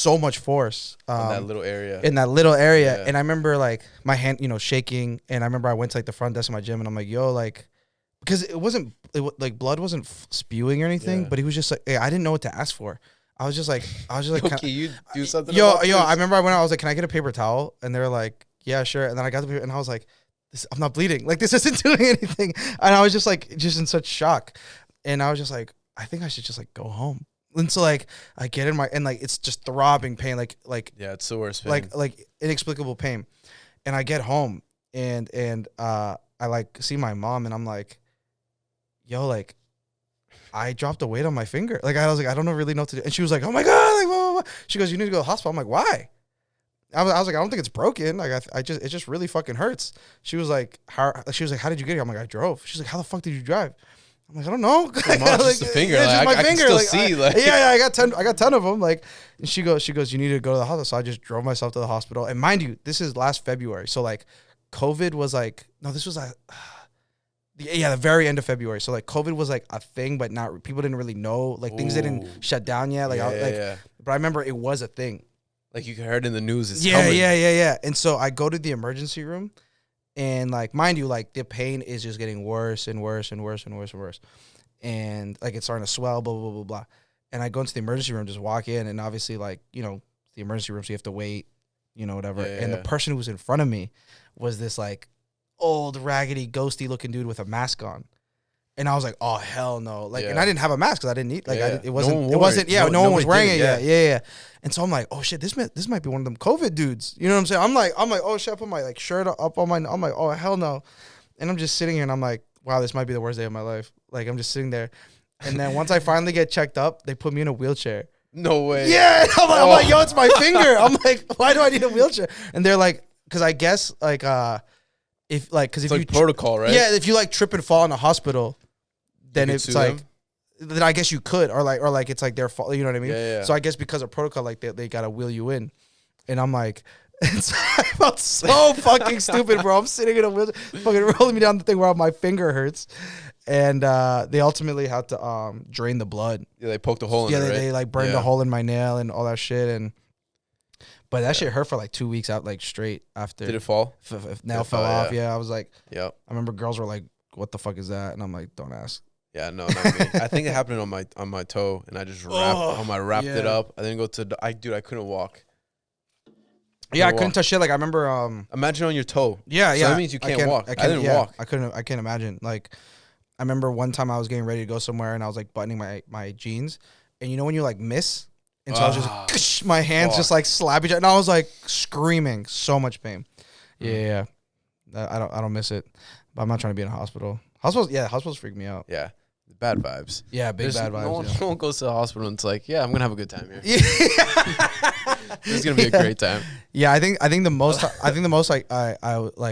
so much force in that little area. Yeah. And I remember like my hand, shaking. And I remember I went to like the front desk of my gym and I'm like, yo, like, because like blood wasn't spewing or anything, but he was just like, hey, I didn't know what to ask for. I was just like, okay, you do something. Yo, I remember I went out, I was like, can I get a paper towel? And they were like, yeah, sure. And then I got the paper and I was like, I'm not bleeding. Like, this isn't doing anything. And I was just like, in such shock. And I was just like, I think I should just like go home. And so like I get in and like it's just throbbing pain, like yeah, it's the worst pain. Like inexplicable pain. And I get home and I like see my mom and I'm like, yo, like I dropped a weight on my finger. Like I was like, I don't really know what to do. And she was like, oh my God, like blah, blah, blah. She goes, you need to go to the hospital. I'm like, why? I was like, I don't think it's broken. Like it just really fucking hurts. She was like, how did you get here? I'm like, I drove. She's like, how the fuck did you drive? I'm like, I don't know. Come on, just the finger. Yeah, like, my finger. I can still see. I got 10 of them. Like, and she goes, you need to go to the hospital. So I just drove myself to the hospital. And mind you, this is last February. So like, COVID was like, no, this was like, the very end of February. So like, COVID was like a thing, but people didn't really know. Like things didn't shut down yet. Like, but I remember it was a thing. Like you heard in the news. It's coming. Yeah. And so I go to the emergency room. And like, mind you, like the pain is just getting worse and worse and worse and worse and worse. And like, it's starting to swell, blah, blah, blah, blah. And I go into the emergency room, just walk in. And obviously like, the emergency room, so you have to wait, whatever. And the person who was in front of me was this like old, raggedy, ghosty looking dude with a mask on. And I was like, oh hell no! Like, and Yeah. I didn't have a mask because I didn't need like Yeah. it No one wore wasn't it. yeah no one was nobody wearing did it yeah. And so I'm like, oh shit, this might be one of them COVID dudes. You know what I'm saying? I'm like, oh shit, I put my like shirt up on my. I'm like, oh hell no, and I'm just sitting here and I'm like, wow, this might be the worst day of my life. Like I'm just sitting there, and then once I finally get checked up, they put me in a wheelchair. No way. Yeah, I'm like, yo, it's my finger. I'm like, why do I need a wheelchair? And they're like, because I guess like if like because if It's you like protocol, right? yeah, if you like trip and fall in a hospital, then could it's sue like them? then I guess you could or like it's like their fault. You know what I mean? Yeah. So I guess because of protocol, like they gotta wheel you in, and I'm like. And so I felt so fucking stupid, bro. I'm sitting in a wheelchair, fucking rolling me down the thing where my finger hurts, and they ultimately had to drain the blood. Yeah, they poked a hole in it, right? They like burned a hole in my nail and all that shit, but that shit hurt for like 2 weeks out, like straight after. Did it fall? Nail fell off. Yeah, I was like, Yep. I remember girls were like, "What the fuck is that?" And I'm like, "Don't ask." Yeah, no, not me. I think it happened on my toe, and I just wrapped it up. I didn't go to I couldn't walk. Yeah, I couldn't touch shit. Like I remember. Imagine on your toe. Yeah. So that means you can't walk. I didn't walk. I couldn't. I can't imagine. Like, I remember one time I was getting ready to go somewhere, and I was like buttoning my jeans, and you know when you like miss, and so I was just my hands just like slap each other, and I was like screaming, so much pain. Yeah. I don't miss it, but I'm not trying to be in a hospital. Hospitals freak me out. Yeah. Bad vibes. Yeah, bad vibes. No one goes to the hospital and it's like, yeah, I'm gonna have a good time here. Yeah. It's gonna be a great time. Yeah, I think the most like I go to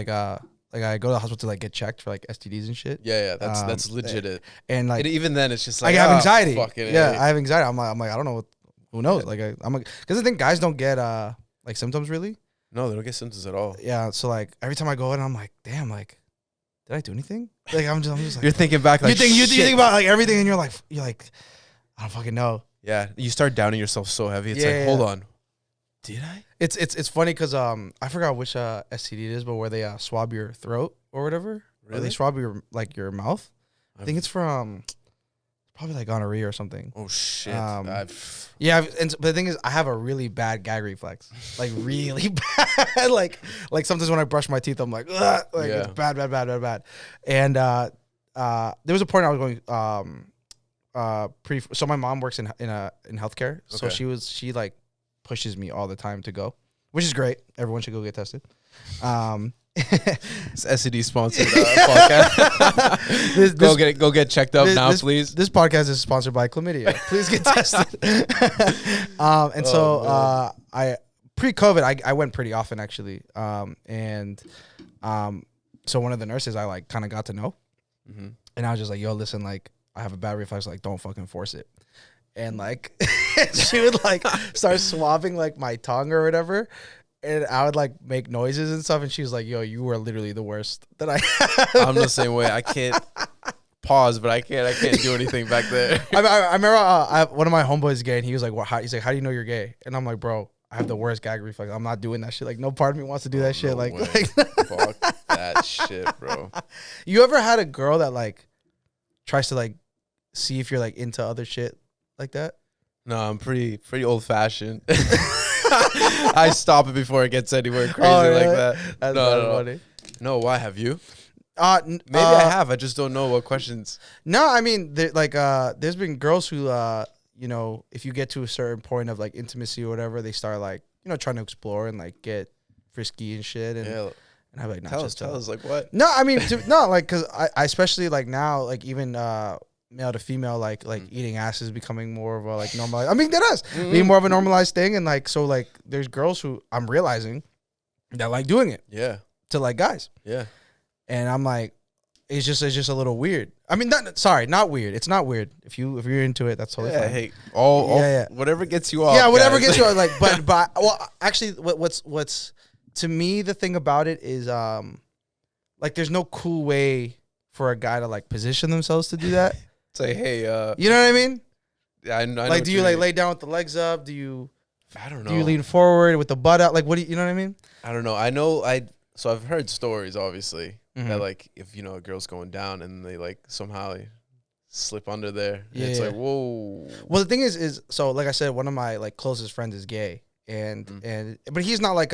the hospital to like get checked for like STDs and shit. Yeah, that's legit. And like even then, it's just like I have anxiety. Yeah, I have anxiety. I'm like I don't know. Who knows? Like I'm like because I think guys don't get like symptoms really. No, they don't get symptoms at all. Yeah, so like every time I go in, I'm like, damn, like did I do anything? Like I'm just like you're thinking back like you think about like everything and you're like I don't fucking know. Yeah, you start doubting yourself so heavy. It's like, hold on, did I? It's funny because I forgot which STD it is, but where they swab your throat or whatever. Really? Or they swab your like your mouth. I think it's for probably like gonorrhea or something. Oh shit. Yeah, but the thing is, I have a really bad gag reflex, like really bad. like sometimes when I brush my teeth, I'm like, ugh, like it's bad. And there was a point I was going so my mom works in healthcare, so she like pushes me all the time to go, which is great. Everyone should go get tested. It's SED sponsored podcast. Go get checked up now, please. This podcast is sponsored by chlamydia. Please get tested. I pre-COVID I went pretty often actually. So one of the nurses I like kind of got to know, and I was just like, yo, listen, like I have a bad reflex, like don't fucking force it. And like she would like start swabbing like my tongue or whatever. And I would like make noises and stuff, and she was like, "Yo, you are literally the worst that I have." I'm the same way. I can't pause, but I can't do anything back there. I remember one of my homeboys is gay, and he was like, "What?" He's like, "How do you know you're gay?" And I'm like, "Bro, I have the worst gag reflex. I'm not doing that shit. Like, no part of me wants to do that shit. Like Fuck that shit, bro." You ever had a girl that like tries to like see if you're like into other shit like that? No, I'm pretty old fashioned. I stop it before it gets anywhere crazy like that. That's funny. No, why have you? Maybe Maybe I have. I just don't know what questions. No, I mean, there's been girls who, you know, if you get to a certain point of like intimacy or whatever, they start like, you know, trying to explore and like get frisky and shit. And I'm like, tell us, like what? No, I mean, like, cause I especially like now, like even male to female, like eating ass is becoming more of a like normalized. I mean, that is being more of a normalized thing, and like so like there's girls who I'm realizing that like doing it. Yeah. To like guys. Yeah. And I'm like, it's just a little weird. I mean, not weird. It's not weird. If you're into it, that's totally fine. Hey, whatever gets you off. Yeah, whatever guys. gets you off. Like, but well, actually, what's to me the thing about it is like there's no cool way for a guy to like position themselves to do that. Say, hey, you know what I mean? Yeah, I know. Like, do you like lay down with the legs up? Do you? I don't know. Do you lean forward with the butt out? Like, what do you know what I mean? I don't know. So I've heard stories, obviously, that like if you know a girl's going down and they like somehow slip under there, it's like whoa. Well, the thing is so like I said, one of my like closest friends is gay, but he's not like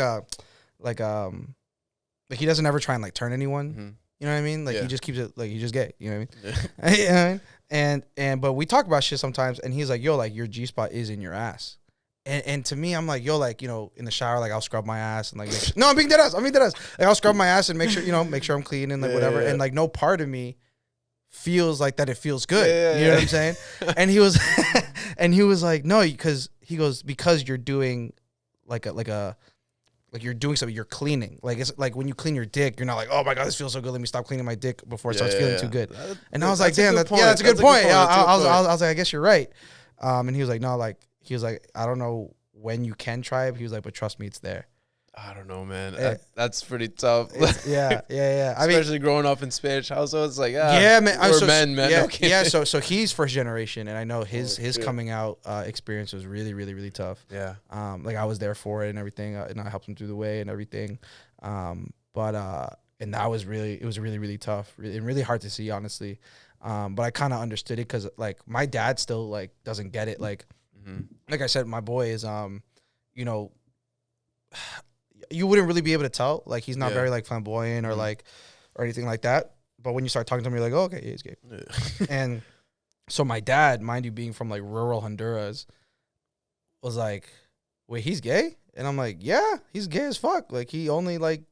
he doesn't ever try and like turn anyone. You You know what I mean? Like Yeah. he just keeps it like he's just gay. You know what I mean? Yeah. You know what I mean? And but we talk about shit sometimes, and he's like, yo, like your G spot is in your ass. And to me, I'm like, yo, like, you know, in the shower, like I'll scrub my ass and like, make sure, no, I'm being dead ass. Like I'll scrub my ass and make sure, you know, make sure I'm clean and like whatever. Yeah. And like no part of me feels like that it feels good. Yeah, you know what I'm saying? And he was, and he was like, no, because he goes, because you're doing like you're doing something, you're cleaning. Like it's like when you clean your dick, you're not like, oh my God, this feels so good. Let me stop cleaning my dick before it starts feeling too good. And I was like, damn, that's a good point. I was like, I guess you're right. And he was like, no, like, he was like, I don't know when you can try it. He was like, but trust me, it's there. I don't know, man. That's pretty tough. Yeah. I mean, especially growing up in Spanish households, like yeah, man. we're men. Yeah. So he's first generation, and I know his coming out experience was really, really, really tough. Yeah. Like I was there for it and everything, and I helped him through the way and everything. But that was really, it was really, really tough and really hard to see, honestly. But I kind of understood it because like my dad still like doesn't get it. Like I said, my boy is you know, you wouldn't really be able to tell. Like he's not very like flamboyant or like or anything like that. But when you start talking to him, you're like, oh, okay, yeah, he's gay. Yeah. And so my dad, mind you, being from like rural Honduras, was like, wait, he's gay? And I'm like, yeah, he's gay as fuck. Like he only like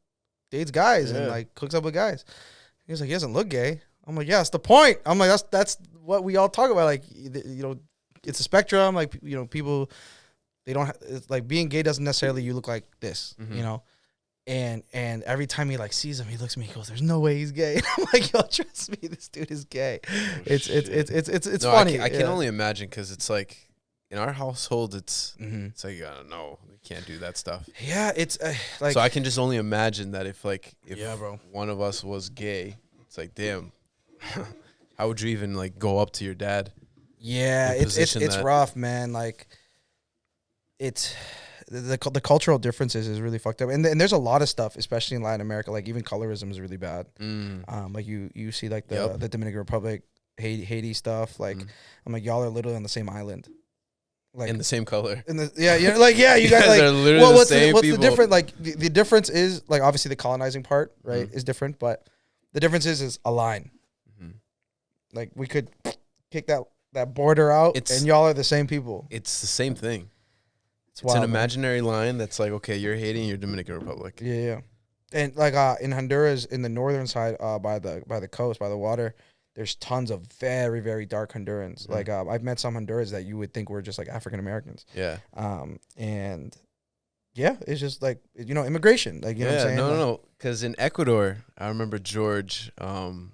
dates guys and like hooks up with guys. He was like, he doesn't look gay. I'm like, yeah, that's the point. I'm like, that's what we all talk about. Like, you know, it's a spectrum. Like, you know, people, they don't it's like being gay doesn't necessarily you look like this, you know. And every time he like sees him, he looks at me. He goes, "There's no way he's gay." And I'm like, "Yo, trust me, this dude is gay." It's funny. I can only imagine because it's like in our household, it's like I don't know, we can't do that stuff. Yeah, it's like so I can just only imagine that if bro, one of us was gay, it's like damn, how would you even like go up to your dad? Yeah, it's rough, man. Like it's. The cultural differences is really fucked up, and there's a lot of stuff, especially in Latin America. Like even colorism is really bad. Like you see like the Dominican Republic, Haiti stuff. Like I'm like y'all are literally on the same island, like in the same color. You guys like are literally what's the same what's people. the difference? Like the difference is like obviously the colonizing part, right, is different, but the difference is a line. Like we could kick that border out, and y'all are the same people. It's the same thing. It's wild, an imaginary line that's like, okay, you're Haiti, you're Dominican Republic. Yeah. And like in Honduras, in the northern side, by the coast, by the water, there's tons of very, very dark Hondurans. Like I've met some Hondurans that you would think were just like African Americans. Yeah. And yeah, it's just like, you know, immigration. Like, you know what I'm saying? No. Because in Ecuador, I remember George, so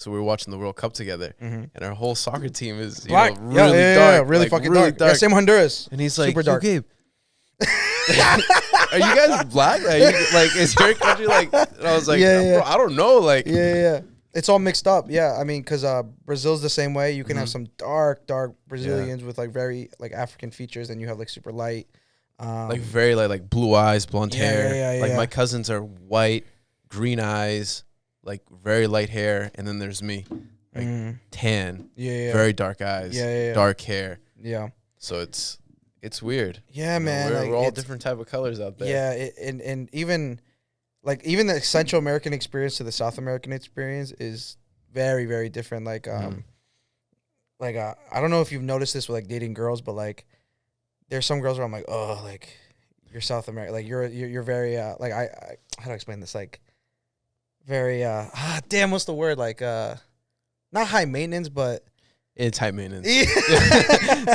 we were watching the World Cup together, and our whole soccer team is really dark. Really like, fucking really dark. Yeah, same Honduras. And he's like, super dark. Gabe, are you guys black? Like, is your country like? And I was like, bro, I don't know. Like, yeah. It's all mixed up. Yeah, I mean, because Brazil's the same way. You can have some dark Brazilians with like very like African features, and you have like super light, like very light, like blue eyes, blonde hair. Yeah. Like my cousins are white, green eyes, like very light hair, and then there's me, like tan, very dark eyes, dark hair. Yeah. So it's weird. Yeah, man. We're all different type of colors out there. Yeah, and even the Central American experience to the South American experience is very, very different. Like I don't know if you've noticed this with like dating girls, but like there's some girls where I'm like, oh, like you're South American, like you're very like I how do I explain this? Like very damn, what's the word? Like not high maintenance, but it's high maintenance.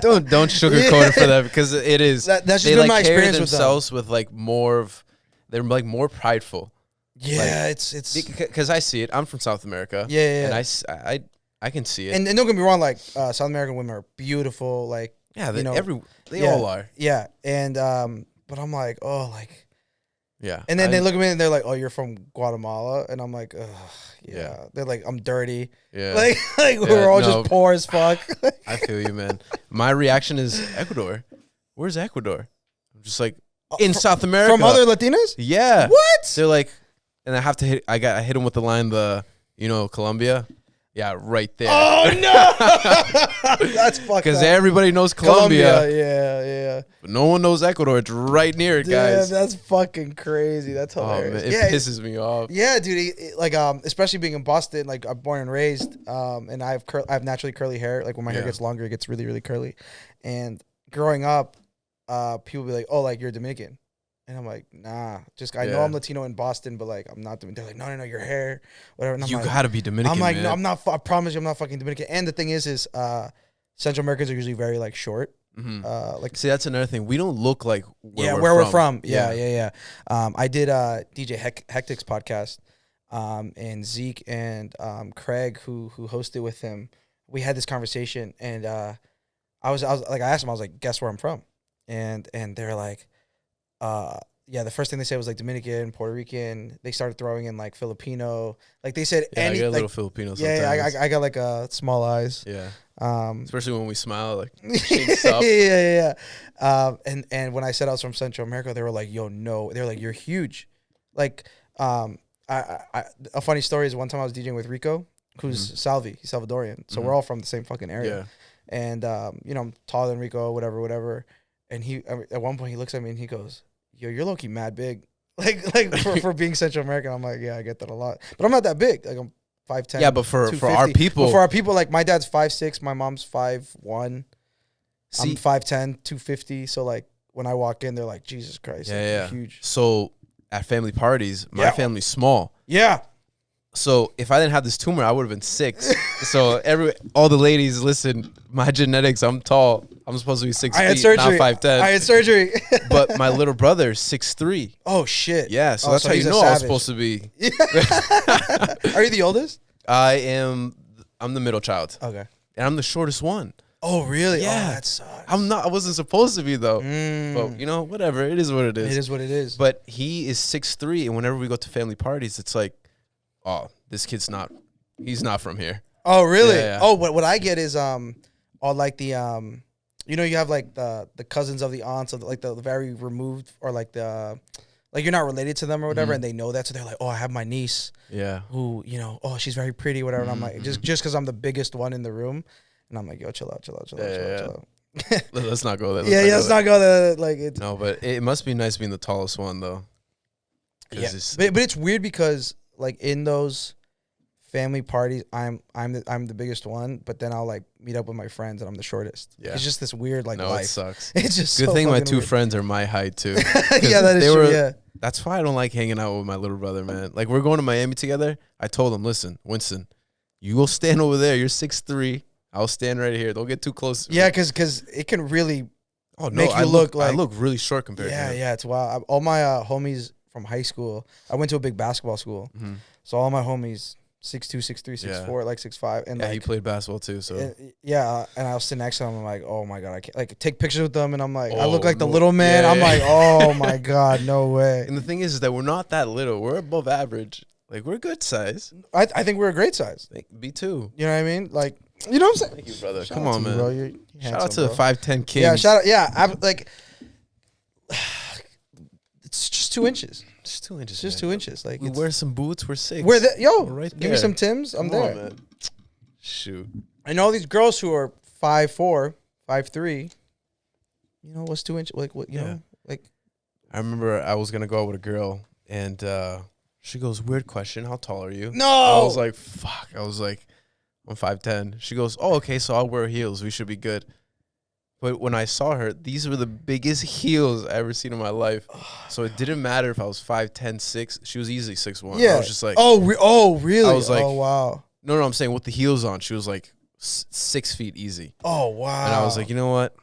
don't sugarcoat it for that because it is. That's just they been like my carry experience themselves with like more of. They're like more prideful. Yeah, like, it's because I see it. I'm from South America. Yeah. And I can see it. And don't get me wrong. Like South American women are beautiful. Like they all are. Yeah, and but I'm like, oh, like. Yeah. And then they look at me and they're like, oh, you're from Guatemala. And I'm like, ugh, yeah. They're like, I'm dirty. Yeah. Like we're all just poor as fuck. I feel you, man. My reaction is Ecuador. Where's Ecuador? I'm just like, in South America. From other Latinas? Yeah. What? They're like, and I hit them with the line, Colombia. Yeah, right there. Oh no, that's fucked Because up. everybody knows Colombia. Yeah. But no one knows Ecuador. It's right near it, guys. Damn, that's fucking crazy. That's Oh, hilarious. man, it pisses me off. Yeah, dude. Like, especially being in Boston, like I'm born and raised, and I have naturally curly hair. Like when my hair gets longer, it gets really, really curly. And growing up, people be like, "Oh, like you're Dominican," and I'm like, "Nah, just I know I'm Latino in Boston, but like I'm not Dominican." They're like, "No, your hair, whatever." And I'm You like, gotta be Dominican. I'm like, man. no, I'm not. I promise you, I'm not fucking Dominican. And the thing is Central Americans are usually very like short. Like, see, that's another thing. We don't look like where we're from. Yeah. I did DJ Hectic's podcast, and Zeke and Craig, who hosted with him. We had this conversation, and I was like, I asked him, I was like, guess where I'm from, and they're like, the first thing they said was like Dominican, Puerto Rican. They started throwing in like Filipino. Like they said, I got a like, little Filipino sometimes. I got like small eyes. Yeah. Um, Especially when we smile, like shakes up. yeah. And when I said I was from Central America, they were like, "Yo, no." They were like, "You're huge." Like, a funny story is one time I was DJing with Rico, who's Salvi. He's Salvadorian, so we're all from the same fucking area. Yeah. And I'm taller than Rico, whatever. And he at one point he looks at me and he goes, "Yo, you're low-key mad big." Like for being Central American, I'm like, yeah, I get that a lot, but I'm not that big. Like I'm 5'10". Yeah, but for our people, like my dad's 5'6", my mom's 5'1". See, I'm 5'10", 250. So like when I walk in, they're like, Jesus Christ, like, huge. So at family parties, my family's small. Yeah. So if I didn't have this tumor, I would have been 6. So all the ladies, listen, my genetics, I'm tall. I'm supposed to be 6 feet, not 5'10". I had surgery. But my little brother is 6'3". Oh shit. Yeah, so that's how you know I was supposed to be. Are you the oldest? I'm the middle child. Okay. And I'm the shortest one. Oh really? Yeah. Oh, that sucks. I wasn't supposed to be though. But whatever. It is what it is. It is what it is. But he is 6'3", and whenever we go to family parties, it's like, oh, this kid's he's not from here. Oh really? Yeah. Oh, what I get is all like the you have like the cousins of the aunts of like the very removed, or like the like you're not related to them or whatever, and they know that, so they're like, oh, I have my niece, who oh, she's very pretty, whatever. And I'm like, just because I'm the biggest one in the room, and I'm like, yo, chill out. Let's not go there. Let's not go there. Like it's no, but it must be nice being the tallest one though. Yeah, but it's weird because like in those family parties, I'm the biggest one, but then I'll like meet up with my friends and I'm the shortest. Yeah, it's just this weird like life. It sucks. It's just good so thing my two weird. friends are my height too. Yeah, that is true. Yeah, that's why I don't like hanging out with my little brother, man. Like we're going to Miami together. I told him, listen, Winston, you go stand over there. You're 6'3". I'll stand right here. Don't get too close. Yeah, because it can really make you look like I look really short compared to him. Yeah, it's wild. All my homies from high school, I went to a big basketball school, so all my homies 6'2", 6'3", 6'4", like 6'5", and he played basketball too. So and I was sitting next to him. I'm like, oh my god, I can't like take pictures with them, and I'm like, I look like the little man. I'm like, oh my god, no way. And the thing is that we're not that little. We're above average. Like we're good size. I think we're a great size. Me too. You know what I mean? Like, you know what I'm saying? Thank you, brother. Shout Come on, man. Bro. You're shout out to bro. the 5'10" Kings. Yeah, shout out. Yeah, I'm like, it's just 2 inches. Just 2 inches. Just 2 inches. Like, we wear some boots. We're 6. We're right give me some Timbs. I'm there. Man. Shoot. I know these girls who are 5'4", 5'3". You know what's 2 inches? Like what? You know, like. I remember I was gonna go out with a girl, and she goes, "Weird question. How tall are you?" No. I was like, "Fuck." I was like, "I'm 5'10". She goes, "Oh, okay. So I'll wear heels. We should be good." But when I saw her, these were the biggest heels I ever seen in my life. So it didn't matter if I was 5'10", 6. She was easily 6'1". Yeah. I was just like, oh, really? I was like, oh, wow. No, I'm saying with the heels on, she was like 6 feet easy. Oh, wow. And I was like, you know what?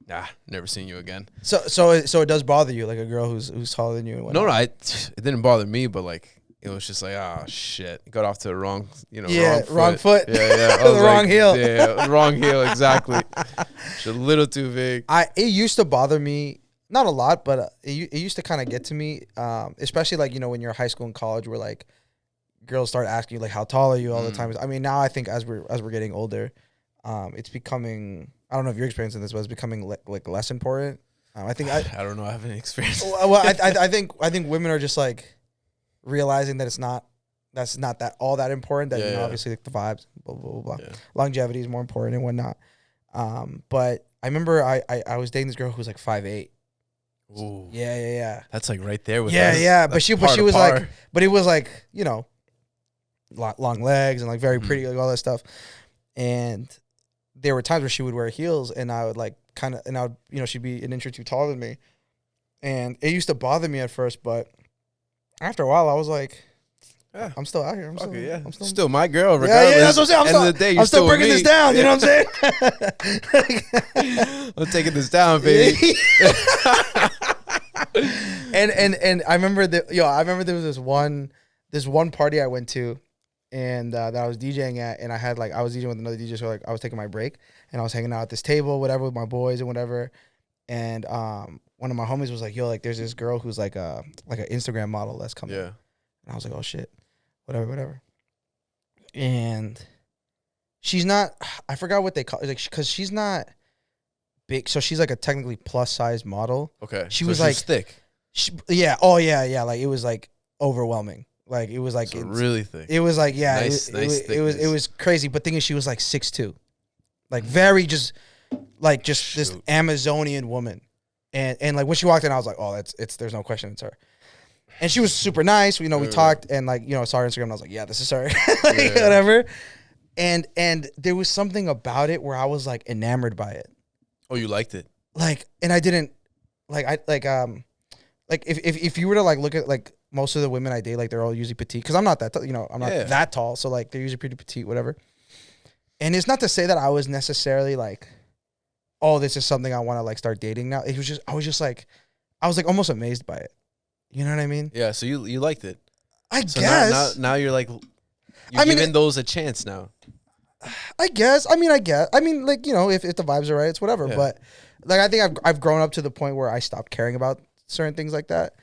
Nah, never seen you again. So it does bother you, like a girl who's taller than you? And no, it didn't bother me, but like it was just like, oh shit, got off to the wrong, wrong foot. Yeah, the wrong heel. Yeah, wrong heel, exactly. It's a little too big. It used to bother me, not a lot, but it used to kind of get to me, especially like when you're high school and college, where like girls start asking you like how tall are you all the time. I mean, now I think as we're getting older, it's becoming. I don't know if you're experiencing this, but it's becoming like less important. I think I don't know. I haven't experienced. Well, I think women are just like realizing that it's not that's not that all that important. That Yeah. obviously like the vibes, blah blah blah blah. Yeah. Longevity is more important and whatnot. But I remember I was dating this girl who was like 5'8". Ooh. Yeah. That's like right there with Yeah, us. yeah. But That's she par to was par. like, but it was like, you know, long legs and like very pretty, like all that stuff. And there were times where she would wear heels, and I would like kind of, and I would, you know, she'd be an inch or two taller than me, and it used to bother me at first, but after a while, I was like, Yeah. I'm still out here. I'm Okay, still, yeah. I'm Still my girl, regardless. yeah, that's what I'm saying. End of the day, you're I'm still with breaking me. this down. You know what I'm saying? I'm taking this down, baby. and I remember I remember there was this one party I went to, and that I was DJing at, and I was DJing with another DJ, so like I was taking my break, and I was hanging out at this table, whatever, with my boys and whatever, and one of my homies was like, yo, like there's this girl who's like an Instagram model that's coming, Yeah. and I was like, oh shit, whatever, and she's not, I forgot what they call it, like because she's not big, so she's like a technically plus size model. Okay. She So was she's like thick. yeah, like it was like overwhelming. Like it was like So really thick. it was like yeah, Nice it was crazy. But thing is, she was like 6'2", like very just this Shoot. Amazonian woman, and like when she walked in, I was like, oh, there's no question, it's her. And she was super nice. You know, we talked and like, you know, saw her Instagram, and I was like, yeah, this is her, like, whatever. And there was something about it where I was like enamored by it. Oh, you liked it? Like, and I didn't if you were to like look at like most of the women I date, like they're all usually petite, because I'm not that I'm not that tall, so like they're usually pretty petite, whatever. And it's not to say that I was necessarily like, oh, this is something I want to like start dating now. It was just I was like almost amazed by it. You know what I mean? Yeah. So you liked it. I So guess. now you're like, you're giving those a chance now. I guess. I mean, like, you know, if the vibes are right, it's whatever. Yeah. But like, I think I've grown up to the point where I stopped caring about certain things like that.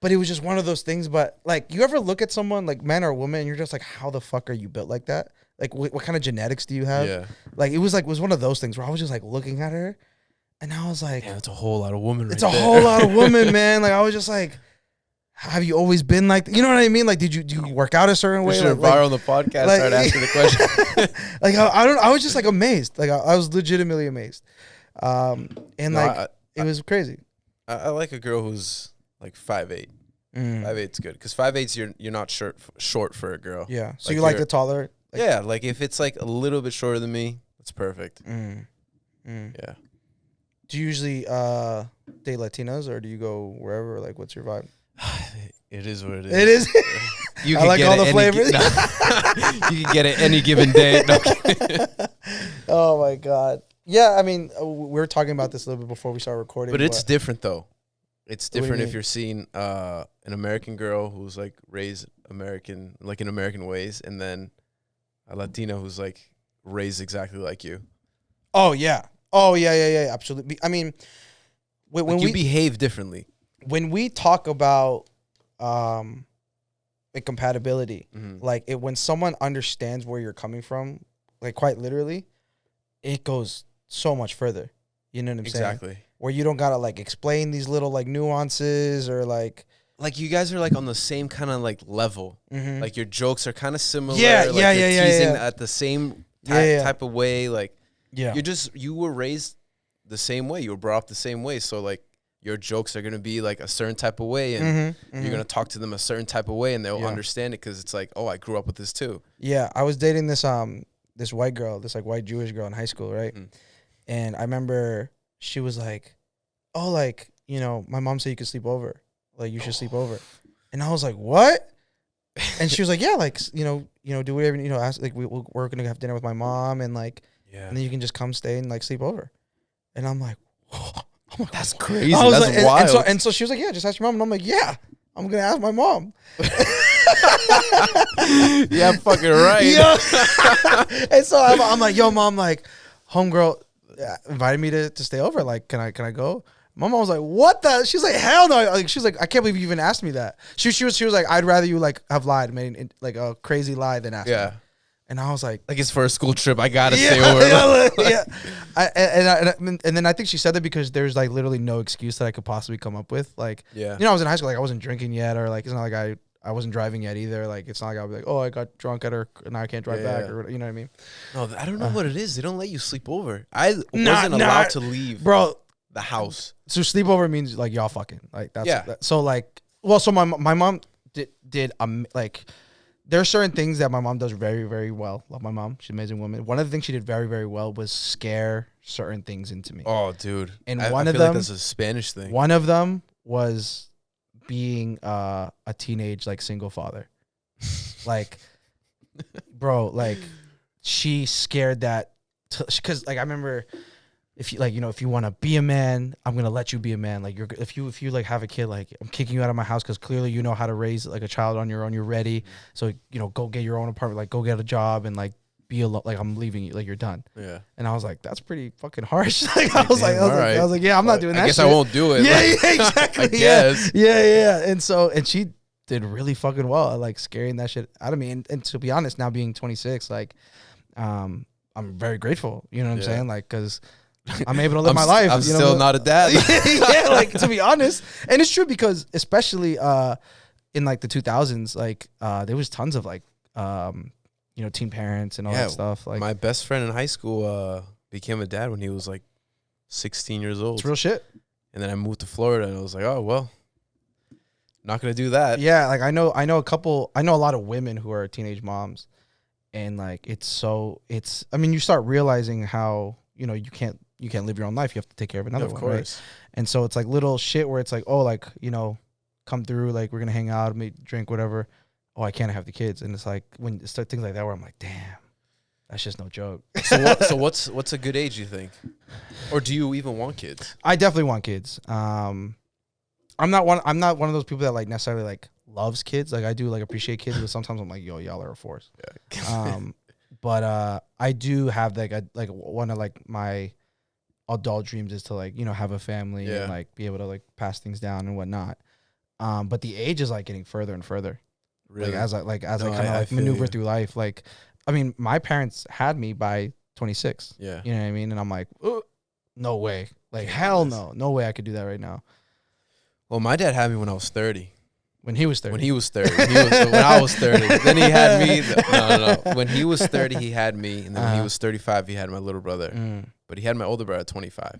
But it was just one of those things. But like, you ever look at someone, like man or woman, and you're just like, how the fuck are you built like that? Like, what kind of genetics do you have? Yeah. Like, it was one of those things where I was just like looking at her, and I was like, Yeah, it's a whole lot of women. it's a whole lot of women, man. Like, I was just like, have you always been like, you know what I mean? Like, do you work out a certain We way? should have brought her on the podcast. like- Start asking the question. Like, I was just like amazed. Like, I was legitimately amazed. And No, it was crazy. I like a girl who's like 5'8". 5'8's good because 5'8's you're not short for a girl. Yeah. So Like you like you're- the taller? Like, Yeah, like if it's like a little bit shorter than me, it's perfect. Yeah. Do you usually date Latinas, or do you go wherever? Like, what's your vibe? It is what it is. It is. You I can like get all it the flavors. You can get it any given day. No. Oh my god. Yeah, I mean, we were talking about this a little bit before we started recording. But it's different though. It's do you different if mean? you're seeing an American girl who's like raised American, like in American ways, and then a Latina who's like raised exactly like you. Oh yeah. Yeah. Absolutely. I mean, when Like we you behave differently. when we talk about like compatibility, like when someone understands where you're coming from, like quite literally, it goes so much further. You know what I'm saying? Exactly. Where you don't gotta like explain these little like nuances or like you guys are like on the same kind of like level. Like your jokes are kind of similar. Yeah, like yeah, you're yeah, teasing yeah. at the same Yeah. type of way. Like yeah. you were raised the same way. You were brought up the same way. So like your jokes are gonna be like a certain type of way, and you're gonna talk to them a certain type of way, and they'll understand it because it's like, oh, I grew up with this too. Yeah, I was dating this this white girl, this like white Jewish girl in high school, right? And I remember she was like, "Oh, like, you know, my mom said you could sleep over. Like, you should sleep over." And I was like, "What?" And she was like, "Yeah, like, you know, do whatever, you know, ask, like we're gonna have dinner with my mom, and like, and then you can just come stay and like sleep over." And I'm like, "Oh my god, That's crazy. I was That's like, wild. and so she was like, "Yeah, just ask your mom." And I'm like, "Yeah, I'm gonna ask my mom." Yeah, fucking right. Yeah. And so I'm like, "Yo, mom, like, homegirl invited me to stay over. Like, can I go?" My mom was like, "What the?" She's like, "Hell no!" Like, she's like, "I can't believe you even asked me that." She was like, "I'd rather you like have lied, made like a crazy lie than ask me." Yeah. And I was like, Like it's for a school trip. I gotta stay over. yeah. And then I think she said that because there's like literally no excuse that I could possibly come up with. Like, Yeah. you know, I was in high school, like I wasn't drinking yet, or like it's not like I I wasn't driving yet either. Like, it's not like I'll be like, oh, I got drunk at her and now I can't drive back, or you know what I mean? No, I don't know what it is. They don't let you sleep over. I wasn't allowed to leave, bro. the house. So sleepover means like y'all fucking like that's Yeah. so like so my mom did like there are certain things that my mom does very, very well. Love my mom. She's an amazing woman. One of the things she did very, very well was scare certain things into me. Oh, dude. And I one feel of them, like that's a Spanish thing. one of them was being a teenage like single father. Like, bro, like she scared that because like I remember if you like, you know, if you want to be a man, I'm gonna let you be a man. Like if you like have a kid, like I'm kicking you out of my house because clearly you know how to raise like a child on your own. You're ready, so you know, go get your own apartment, like go get a job and like be alone. Like I'm leaving you, like you're done. Yeah. And I was like, that's pretty fucking harsh. Like I was like, yeah, I'm not doing that. I guess shit. I won't do it. Yeah, yeah, exactly. I guess. Yeah. And she did really fucking well at like scaring that shit out of me. And to be honest, now being 26, like, I'm very grateful. You know what I'm saying? Like, because I'm able to live my life. I'm still not a dad. Yeah, like to be honest, and it's true because especially in like the 2000s, like there was tons of like you know, teen parents and all that stuff. Like my best friend in high school became a dad when he was like 16 years old. it's real shit. And then I moved to Florida and I was like, oh well, not gonna do that. Yeah, like I know a lot of women who are teenage moms, and like I mean, you start realizing how, you know, you can't live your own life. You have to take care of another one, right? And so it's like little shit where it's like, oh, like, you know, come through, like we're gonna hang out, drink, whatever. Oh, I can't have the kids, and it's like when it starts things like that where I'm like, damn, that's just no joke. So what's a good age, you think, or do you even want kids? I definitely want kids. I'm not one of those people that like necessarily like loves kids. Like I do like appreciate kids, but sometimes I'm like, yo, y'all are a force. Yeah. But I do have like one of like my adult dreams is to like, you know, have a family and like be able to like pass things down and whatnot. But the age is like getting further and further. Really? Like as I kind of like maneuver through life. Like, I mean, my parents had me by 26. Yeah. You know what I mean? And I'm like, no way. Like, hell no. No way I could do that right now. Well, my dad had me when I was 30. When he was 30. When he was 30. When I was 30. Then he had me. No. When he was 30, he had me. And then when he was 35, he had my little brother. But he had my older brother at 25.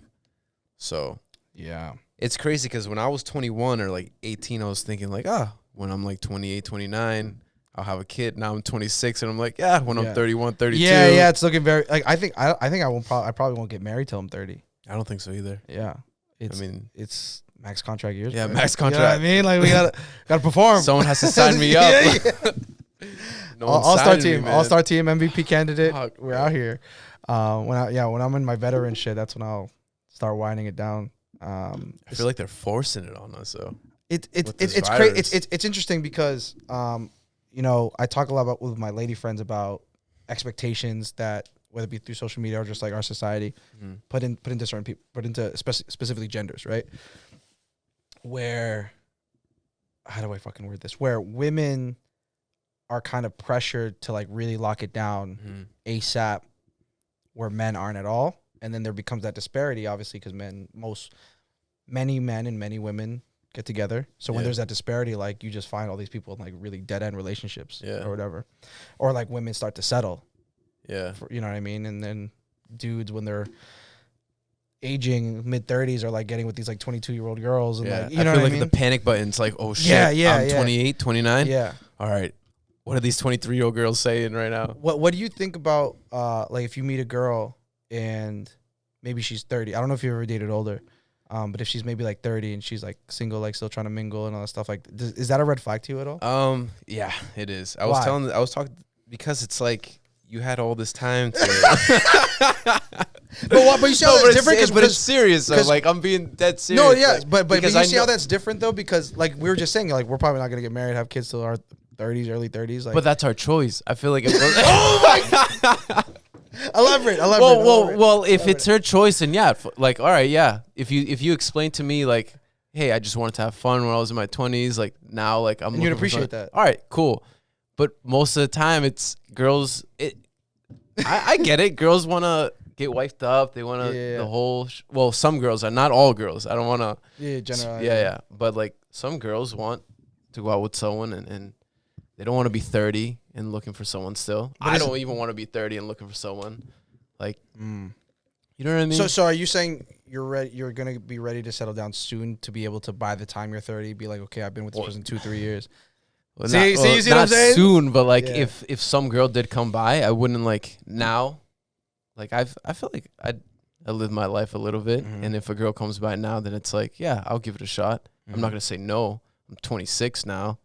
So, yeah. It's crazy because when I was 21 or like 18, I was thinking like, when I'm like 28, 29, I'll have a kid. Now I'm 26 and I'm like, when I'm 31, 32. Yeah, it's looking very like I think I probably won't get married till I'm 30. I don't think so either. Yeah. It's max contract years. Yeah, bro. max contract. You know what I mean? Like we gotta perform. Someone has to sign me up. No All-star team, MVP candidate. Fuck, we're out here. When I'm in my veteran shit, that's when I'll start winding it down. I feel like they're forcing it on us though. It's crazy. It's interesting because you know, I talk a lot with my lady friends about expectations that whether it be through social media or just like our society put into certain people, put into specifically genders, right? Where how do I fucking word this? Where women are kind of pressured to like really lock it down ASAP, where men aren't at all, and then there becomes that disparity, obviously, because many men and many women get together. So when there's that disparity, like you just find all these people in like really dead end relationships or whatever, or like women start to settle. Yeah, You know what I mean? And then dudes when they're aging mid 30s are like getting with these like 22-year-old girls and like, you know I feel what like I mean? the panic button's like, oh shit, I'm 28, 29. Yeah. All right. What are these 23-year-old girls saying right now? What do you think about like if you meet a girl and maybe she's 30? I don't know if you ever dated older. But if she's maybe like 30 and she's like single, like still trying to mingle and all that stuff, like is that a red flag to you at all? Yeah, it is. I Why? was talking because it's like you had all this time to. But you see how that's different? But it's serious. So like I'm being dead serious. No, yeah, like, but you see how that's different though, because like we were just saying, like we're probably not gonna get married, have kids till our 30s, early 30s. Like, but that's our choice. I feel like. Oh my God. Elaborate. Well, if it's her choice, and like, all right, yeah. If you explain to me, like, hey, I just wanted to have fun when I was in my 20s, like now, like I'm. And you'd appreciate that. All right, cool. But most of the time, it's girls. I get it. Girls want to get wifed up. They want to the whole. Well, some girls are, not all girls. I don't want to. Yeah, general. Yeah. But like some girls want to go out with someone and they don't want to be 30 and looking for someone still. But I don't even want to be 30 and looking for someone. Like, you know what I mean? So are you saying you're ready? You're gonna be ready to settle down soon to be able to, by the time you're 30, be like, okay, I've been with this person 2-3 years. Well, See what I'm not saying? soon, but like Yeah. if some girl did come by, I wouldn't like now. Like I feel like I live my life a little bit, and if a girl comes by now, then it's like, yeah, I'll give it a shot. I'm not gonna say no. I'm 26 now,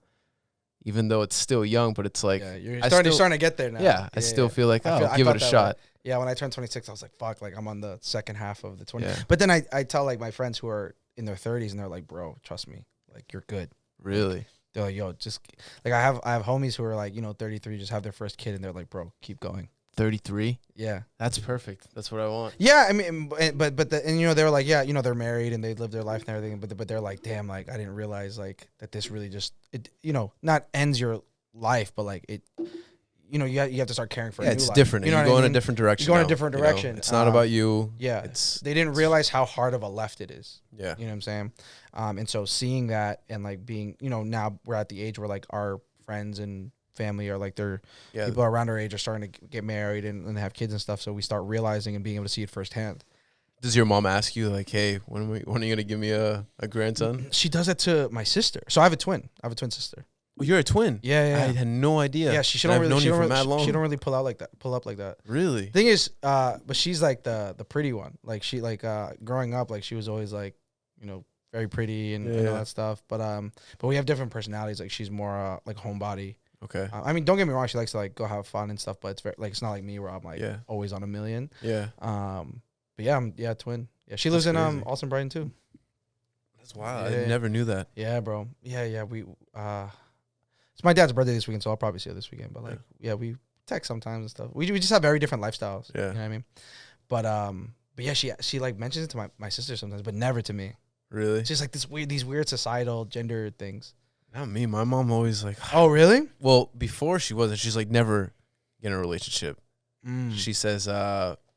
even though it's still young, but it's like You're starting to get there now. Yeah, I still feel like I'll give it a shot. Yeah, when I turned 26, I was like, fuck, like I'm on the second half of the 20. Yeah. But then I tell like my friends who are in their 30s and they're like, bro, trust me, like you're good. Really? They're like, yo, just like I have homies who are like, 33, just have their first kid, and they're like, bro, keep going. 33? Yeah. That's perfect. That's what I want. Yeah, I mean, but they were like, yeah, they're married and they live their life and everything, but they're like, damn, like I didn't realize like that this really just not ends your life, but like it, you have to start caring for. Yeah, a it's new different. Life. You go in a different direction. You go in a different direction. It's not about you. Yeah, they didn't realize how hard of a left it is. Yeah, you know what I'm saying. And so seeing that and like being, now we're at the age where like our friends and family are like people around our age are starting to get married and have kids and stuff. So we start realizing and being able to see it firsthand. Does your mom ask you like, hey, when are you gonna give me a grandson? She does that to my sister. So I have a twin sister. Well, you're a twin. Yeah. I had no idea. Yeah, she don't really pull up like that. Really? Thing is, but she's like the pretty one. Like she growing up, like she was always like, very pretty and all that stuff. But we have different personalities. Like she's more like homebody. Okay. I mean, don't get me wrong. She likes to like go have fun and stuff, but it's very like it's not like me where I'm like always on a million. Yeah. But I'm twin. Yeah, she lives in Austin, Brighton too. That's wild. I never knew that. Yeah, bro. Yeah. We it's my dad's birthday this weekend, so I'll probably see her this weekend. But like, we text sometimes and stuff. We just have very different lifestyles. Yeah. You know what I mean? But yeah, she like mentions it to my sister sometimes, but never to me. Really? It's just like these weird societal gender things. Not me. My mom always like. Oh, really? Well, before she wasn't. She's like never get in a relationship. She says,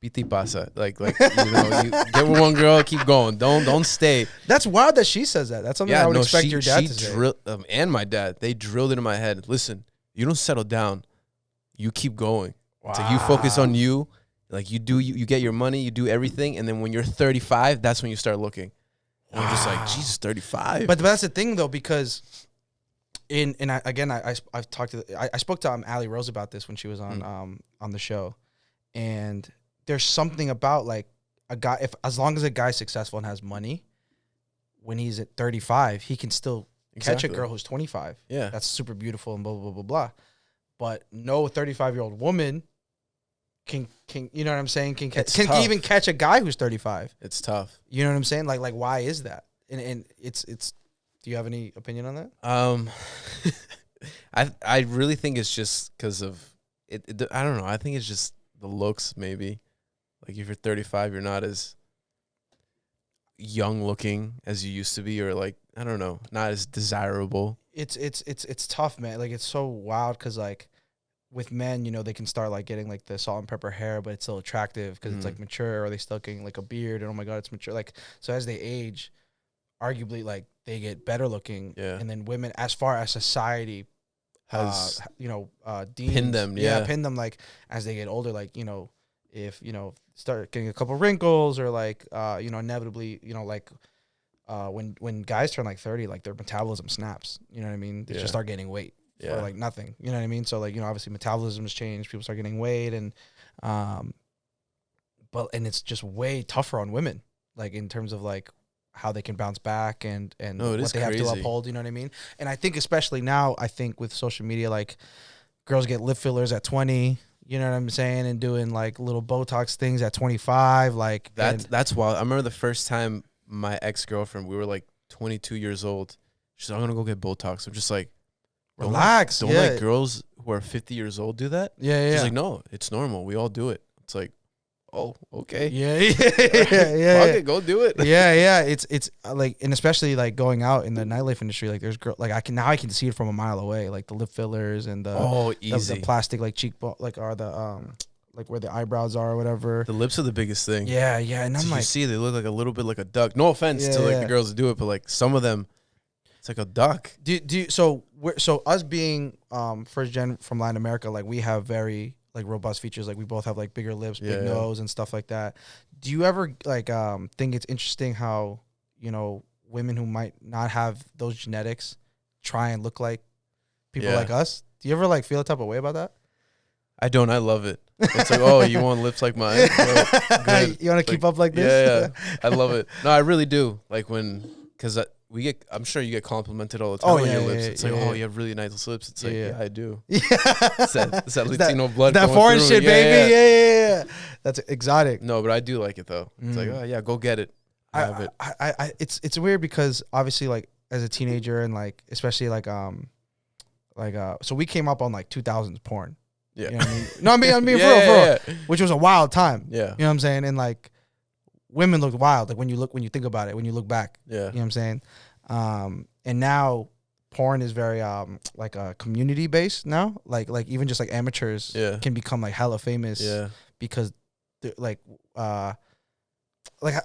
"Piti pasa." Like you get with one girl, keep going. Don't stay. That's wild that she says that. That's something I would expect your dad to say. And my dad, they drilled it in my head. Listen, you don't settle down. You keep going. Wow. So you focus on you. Like you get your money, you do everything, and then when you're 35, that's when you start looking. And I'm just like, Jesus, 35. But that's the thing though, because I spoke to Ali Rose about this when she was on the show, and there's something about like a guy, as long as a guy's successful and has money, when he's at 35, he can still catch a girl who's 25. Yeah, that's super beautiful and blah blah blah blah. But no 35-year-old woman can you know what I'm saying? Can even catch a guy who's 35. It's tough. You know what I'm saying? Like why is that? And it's. Do you have any opinion on that? I really think it's just because of it. I don't know. I think it's just the looks, maybe. Like if you're 35, you're not as young looking as you used to be, or like I don't know, not as desirable. It's tough, man. Like it's so wild because like with men, they can start like getting like the salt and pepper hair, but it's still attractive because it's like mature, or they still getting like a beard, and oh my god, it's mature. Like so as they age, arguably like they get better looking, and then women, as far as society has pinned them, pin them like as they get older, like if start getting a couple wrinkles or like inevitably like when guys turn like 30, like their metabolism snaps, you know what I mean? They just start gaining weight for like nothing, you know what I mean? So like obviously metabolism has changed, people start getting weight, and it's just way tougher on women, like in terms of like how they can bounce back and what they have to uphold, you know what I mean? And I think especially now, I think with social media, like girls get lip fillers at 20, you know what I'm saying, and doing like little Botox things at 25, like that's wild. I remember the first time my ex-girlfriend, we were like 22 years old. She's like, I'm gonna go get Botox. I'm just like, relax. Don't like girls who are 50 years old do that? Yeah. She's like, no, it's normal. We all do it. It's like, oh, okay. Yeah. Fuck it, go do it. Yeah. It's like, and especially like going out in the nightlife industry, like there's girl, like I can see it from a mile away, like the lip fillers and the plastic like cheekbone, like are the like where the eyebrows are or whatever. The lips are the biggest thing. Yeah. And I'm like, you see, they look like a little bit like a duck. No offense to like the girls that do it, but like some of them, It's like a duck. So us being first gen from Latin America, like we have very like robust features. Like we both have like bigger lips, big nose, and stuff like that. Do you ever like think it's interesting how, you know, women who might not have those genetics try and look like people like us? Do you ever like feel a type of way about that? I don't. I love it. It's like, oh, you want lips like mine? Well, good. You want to keep up like this? Yeah. I love it. No, I really do. Like because I'm sure you get complimented all the time on your lips. It's like, oh, you have really nice lips. It's like, yeah, I do. It's that Latino blood. That foreign shit, baby. Yeah. That's exotic. No, but I do like it though. It's like, oh yeah, go get it. Have it. It's weird because obviously like as a teenager and like especially like so we came up on like 2000s porn. Yeah. You know what I mean? No, I mean for real. Which was a wild time. Yeah. You know what I'm saying? And like women looked wild. Like when you think about it, when you look back. Yeah. You know what I'm saying? And now porn is very like a community based now. Like even just like amateurs can become like hella famous. Yeah. Because they're like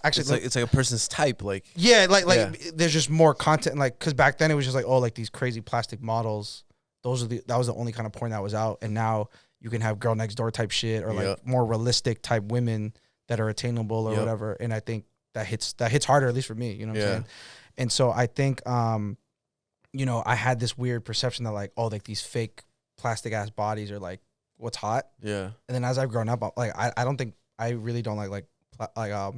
actually it's like a person's type. Like there's just more content. Like because back then it was just like, oh, like these crazy plastic models. That was the only kind of porn that was out, and now you can have girl next door type shit or like more realistic type women that are attainable or whatever. And I think that hits harder, at least for me. You know what I'm saying? And so I think you know, I had this weird perception that like, oh, like these fake plastic ass bodies are like what's hot. Yeah. And then as I've grown up, like I really don't like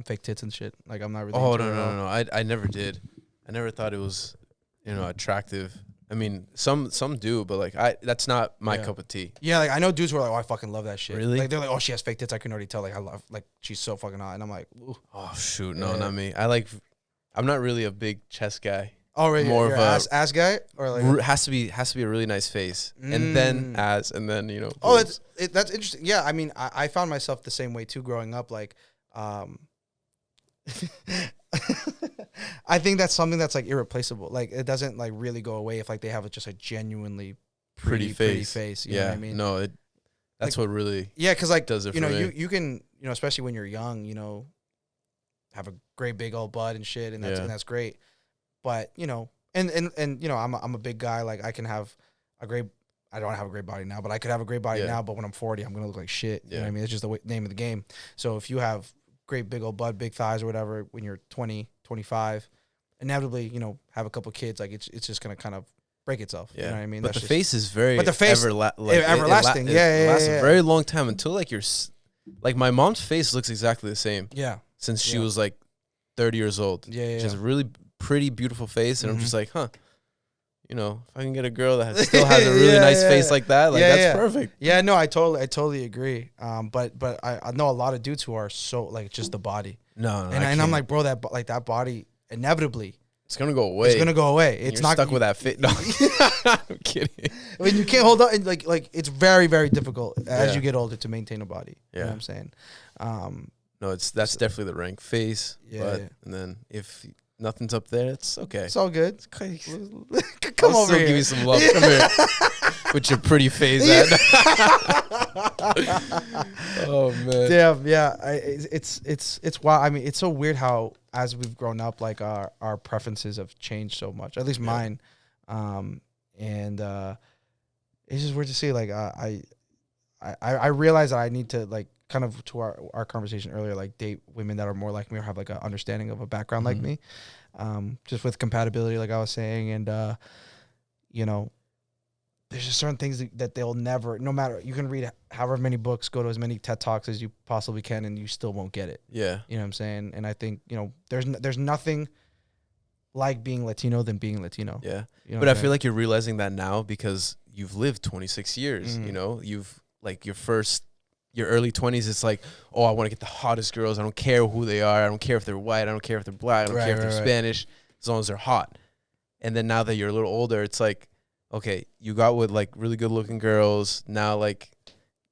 fake tits and shit. Like I'm not really. Oh no. I never did. I never thought it was, you know, attractive. I mean, some do, but like that's not my cup of tea. Yeah, like I know dudes who are like, oh, I fucking love that shit. Really? Like they're like, oh, she has fake tits. I can already tell. Like I love, like she's so fucking hot, and I'm like, ooh. Oh shoot, no, not me. I'm not really a big chest guy. Oh, really? More of a ass guy, or like has to be a really nice face, and then ass, and then you know. Oh, that's interesting. Yeah, I mean, I found myself the same way too growing up. Like, I think that's something that's like irreplaceable. Like it doesn't like really go away if like they have just a genuinely pretty face. You know what I mean? No, that's like, what really because like does it. You know, for me. you can, you know, especially when you're young, you know, have a great big old butt and shit, and that's great. But you know, and you know, I'm a big guy. Like I can have a great. I don't have a great body now, but I could have a great body now. But when I'm 40, I'm gonna look like shit. You know what I mean? It's just the name of the game. So if you have great big old butt, big thighs or whatever, when you're 20, 25, inevitably, you know, have a couple kids, like it's just gonna kind of break itself. Yeah. You know what I mean? But the face is very everlasting. It lasts a very long time until like like my mom's face looks exactly the same. Yeah. Since she was like 30 years old. Yeah. She has a really pretty, beautiful face, and I'm just like, huh. You know, if I can get a girl that still has a really nice face like that, like that's perfect. Yeah, no, I totally agree. But I know a lot of dudes who are so like just the body. No, and I'm like, bro, that body inevitably it's gonna go away. It's gonna go away. It's You're not stuck with that fit. No, I'm kidding. I mean, you can't hold on. Like it's very, very difficult as you get older to maintain a body. You know what I'm saying? No, that's definitely the rank face. And then if nothing's up there, it's okay. It's all good. Come I'll over still here. give you some love. Come here. With your pretty face. Oh man. Damn. Yeah. It's wild. I mean, it's so weird how as we've grown up, like our preferences have changed so much. At least mine. And it's just weird to see. Like I realize that I need to like kind of to our conversation earlier, like date women that are more like me or have like an understanding of a background like me, just with compatibility, like I was saying. And you know, there's just certain things that they'll never, no matter, you can read however many books, go to as many TED Talks as you possibly can, and you still won't get it. Yeah. You know what I'm saying? And I think, you know, there's nothing like being Latino than being Latino. Yeah. You know but I feel like you're realizing that now because you've lived 26 years, you know, you've like your early 20s, it's like, oh, I want to get the hottest girls. I don't care who they are. I don't care if they're white. I don't care if they're black. I don't care if they're Spanish, as long as they're hot. And then now that you're a little older, it's like, okay, you got with like really good looking girls. Now like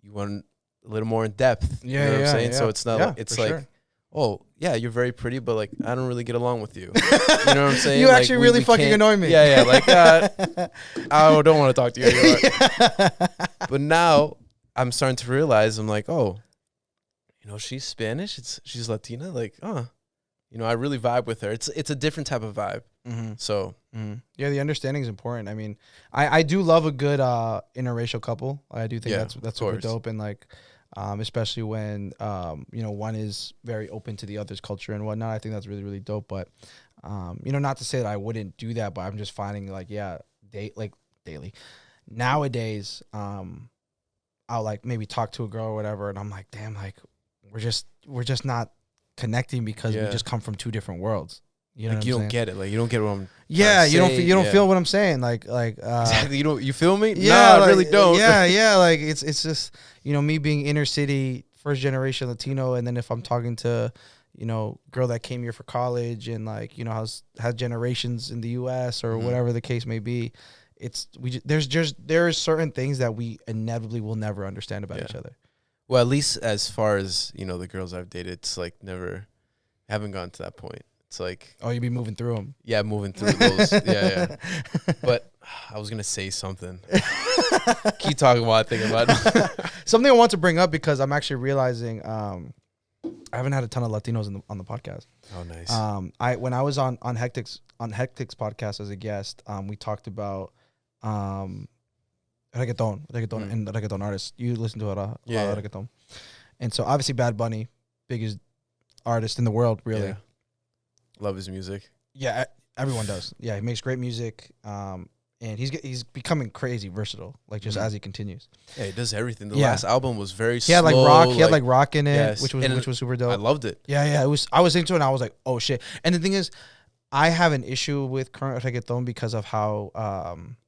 you want a little more in depth. Yeah, you know what I'm saying? Yeah. So it's not like it's like, sure. Oh yeah, you're very pretty, but like I don't really get along with you. You know what I'm saying? You like, actually really fucking annoy me. Yeah. Like I don't want to talk to you anymore. But now I'm starting to realize I'm like, oh, you know, she's Spanish. She's Latina. Like, you know, I really vibe with her. It's a different type of vibe. So yeah, the understanding is important. I mean, I do love a good interracial couple. I do think that's super dope, and like especially when you know, one is very open to the other's culture and whatnot. I think that's really, really dope. But you know, not to say that I wouldn't do that, but I'm just finding like, yeah, daily nowadays, I'll like maybe talk to a girl or whatever, and I'm like, damn, like we're just not connecting because we just come from two different worlds. You know, like, you don't get it. Like, you don't get what I'm. Yeah, you don't feel what I'm saying. Like exactly. You feel me? Yeah, no, like, I really don't. Yeah. Like it's just, you know, me being inner city, first generation Latino, and then if I'm talking to, you know, girl that came here for college and like, you know, has generations in the U.S. or whatever the case may be, there's certain things that we inevitably will never understand about each other. Well, at least as far as, you know, the girls I've dated, it's like haven't gotten to that point. It's like, oh, you be moving through them. Yeah, moving through those. Yeah. But I was gonna say something. Keep talking while I think about it. Something I want to bring up because I'm actually realizing I haven't had a ton of Latinos on the podcast. Oh, nice. When I was on Hectic's podcast as a guest, we talked about reggaeton and reggaeton artists. You listen to a lot of reggaeton, and so obviously Bad Bunny, biggest artist in the world, really. Yeah. Love his music. Yeah, everyone does. Yeah, he makes great music, and he's becoming crazy versatile, like just as he continues. Yeah, he does everything. The last album was very slow. He had like rock in it, which was super dope. I loved it. Yeah, it was. I was into it, and I was like, oh shit. And the thing is, I have an issue with current reggaeton because of how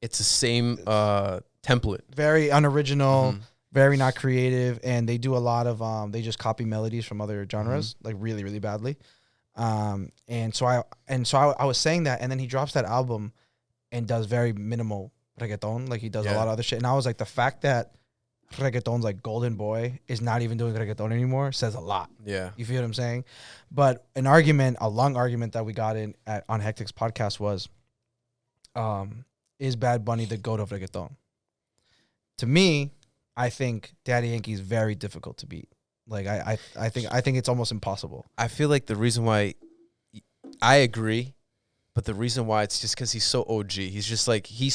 it's the same template. Very unoriginal, very not creative, and they do a lot of they just copy melodies from other genres, like really, really badly. And so I was saying that, and then he drops that album and does very minimal reggaeton, like he does a lot of other shit. And I was like, the fact that reggaeton's like golden boy is not even doing reggaeton anymore says a lot. Yeah, you feel what I'm saying? But a long argument that we got on Hectic's podcast was, is Bad Bunny the GOAT of reggaeton? To me, I think Daddy Yankee is very difficult to beat. Like I think it's almost impossible. I feel like the reason why I agree, but the reason why it's just because he's so OG. He's just like he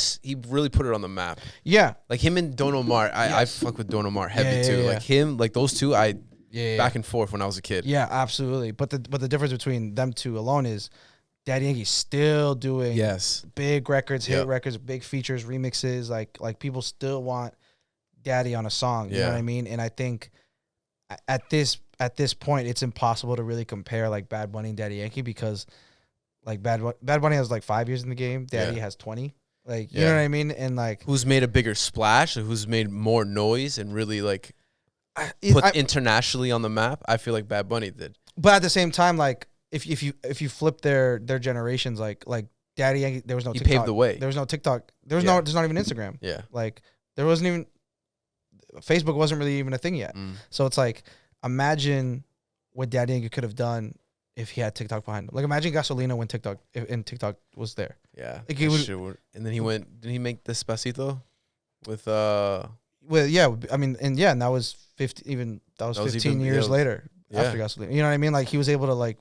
really put it on the map. Yeah, like him and Don Omar. I fuck with Don Omar heavy too. Yeah. Like him, like those two. Back and forth when I was a kid. Yeah, absolutely. But the difference between them two alone is Daddy Yankee's still doing big records, hit records, big features, remixes. Like people still want Daddy on a song. You know what I mean? And I think at this point, it's impossible to really compare like Bad Bunny and Daddy Yankee because like Bad Bunny has like 5 years in the game. Daddy has 20. Like, you know what I mean? And like, who's made a bigger splash? Or who's made more noise and really like put internationally on the map? I feel like Bad Bunny did. But at the same time, like if you flip their generations, like Daddy Yankee, there was no TikTok. He paved the way. There was no TikTok. There's not even Instagram. Yeah. Like there wasn't even Facebook wasn't really even a thing yet. So it's like, imagine what Daddy Yankee could have done if he had TikTok behind him. Like imagine Gasolina when TikTok was there. Yeah. Like and then did he make Despacito with well, yeah, I mean, and that was 15 years later after Gasolina. You know what I mean? Like he was able to like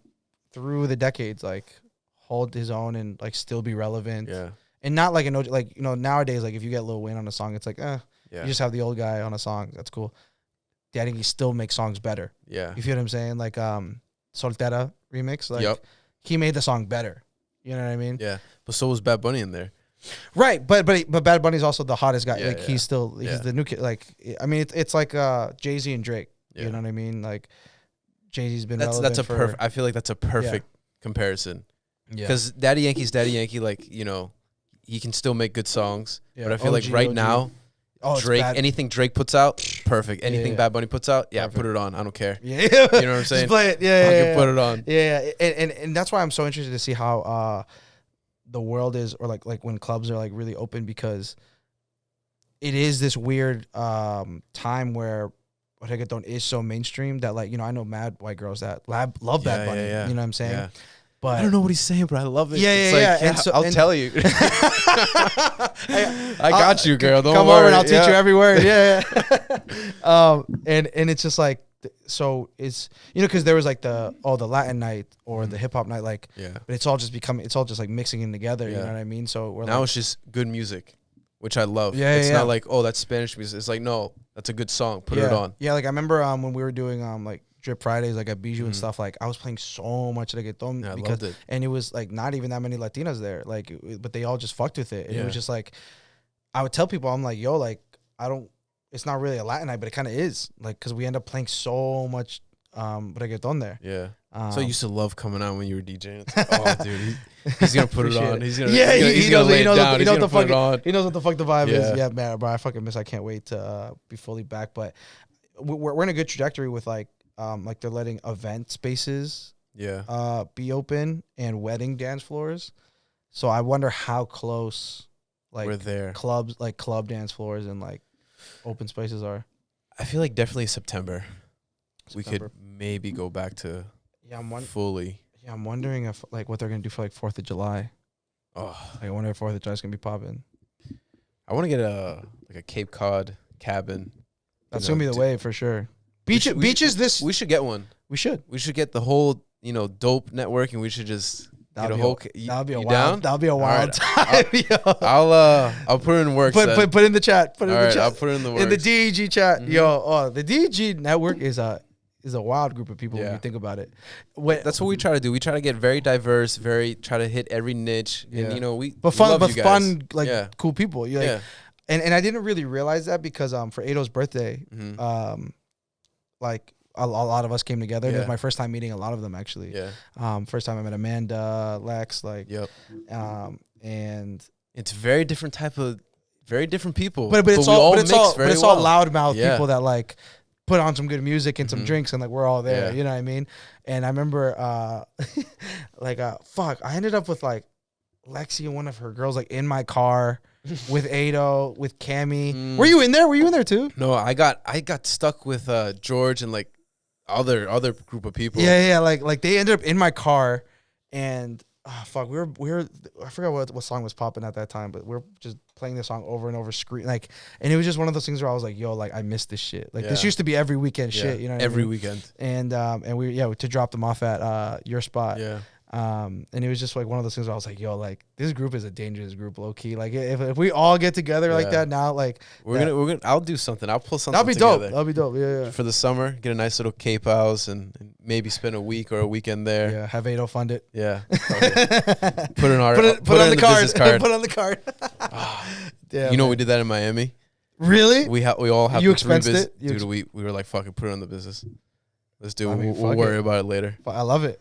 through the decades like hold his own and like still be relevant. Yeah. And not like nowadays, like if you get Lil Wayne on a song, it's like you just have the old guy on a song. That's cool. Daddy Yankee still makes songs better. Yeah. You feel what I'm saying? Like Soltera remix. Like he made the song better. You know what I mean? Yeah. But so was Bad Bunny in there. Right. But Bad Bunny's also the hottest guy. Like he's the new kid. Like I mean it's like Jay-Z and Drake. Yeah. You know what I mean? Like Jay-Z's been relevant perfect. I feel like that's a perfect comparison. Yeah. Because Daddy Yankee's Daddy Yankee, like, you know, he can still make good songs. Yeah. But I feel like right now Drake, anything Drake puts out, perfect. Anything Bad Bunny puts out, put it on. I don't care. Yeah, you know what I'm saying? Just play it. I can put it on. Yeah, and that's why I'm so interested to see how the world is, or like when clubs are like really open, because it is this weird time where reggaeton is so mainstream that, like, you know, I know mad white girls that love Bad Bunny. You know what I'm saying? Yeah. But I don't know what he's saying, but I love it. I'll tell you. I got you, girl. Don't come worry. over and I'll teach you every word. Yeah. And it's just like so it's because there was like the Latin night or the hip hop night, like but it's all just like mixing in together. You know what I mean? So we're now like, it's just good music, which I love. It's not like, oh, that's Spanish music. It's like, no, that's a good song. Put it on. Yeah, like I remember when we were doing like Drip Fridays, like at Bijou and stuff, like I was playing so much reggaeton I because loved it. and it was like not even that many Latinas there, like but they all just fucked with it. And it was just like I would tell people, I'm like, yo, like it's not really a Latin night, but it kind of is, like, because we end up playing so much reggaeton there. Yeah. So I used to love coming out when you were DJing. It's like, oh, dude, he's gonna put it on. He's gonna he gonna knows, lay he it knows down. what, he He's knows gonna the put it fucking, on. he knows what the fuck the vibe is. Yeah. Yeah, man, bro, I fucking miss. I can't wait to be fully back. But we're in a good trajectory with like they're letting event spaces be open and wedding dance floors. So I wonder how close like we're there. Clubs, like club dance floors and like open spaces are. I feel like definitely September. We could maybe go back to fully. Yeah, I'm wondering if like what they're gonna do for like 4th of July. Oh, I wonder if 4th of July is gonna be popping. I want to get a Cape Cod cabin. That's gonna be the way for sure. Beaches. We should get one. We should get the whole dope network, and we should just get a whole. That'll be a wild. Down? That'll be a wild time. I'll put it in work. Put in the chat. Put it in the chat. I'll put it in the works. In the DEG chat. Yo, the DEG network is a wild group of people when you think about it. That's what we try to do. We try to get very diverse, try to hit every niche, and but fun, love you guys. like cool people. You're like, and I didn't really realize that because for Ado's birthday, like a lot of us came together. And it was my first time meeting a lot of them actually. First time I met Amanda, Lex, like and it's very different people. But it's all loudmouth Yeah. people that like put on some good music and some drinks and like we're all there. You know what I mean? And I remember fuck, I ended up with like Lexi and one of her girls like in my car with Ado, with Cammy. Were you in there? Were you in there too? No, I got stuck with George and like other group of people. Yeah, like they ended up in my car and fuck, we were I forgot what song was popping at that time, but we're just playing this song over and over, like, and it was just one of those things where I was like, yo, like I miss this shit. Like this used to be every weekend shit, you know what every I mean? weekend. And we to drop them off at your spot. Yeah. And it was just like one of those things where I was like, yo, like this group is a dangerous group, low key. Like if we all get together like that now, like we're gonna I'll do something. I'll pull something that'll be together. dope. That'll be dope. Yeah. For the summer, get a nice little Cape House and maybe spend a week or a weekend there. Yeah, have Ado fund it. Yeah. Put it on the card. business card. Put on the card. Yeah, you know, we did that in Miami. Really? We all have you the expensed it? Dude, we were like, fuck it, put it on the business. Let's do it. I mean, we'll worry about it later. I love it.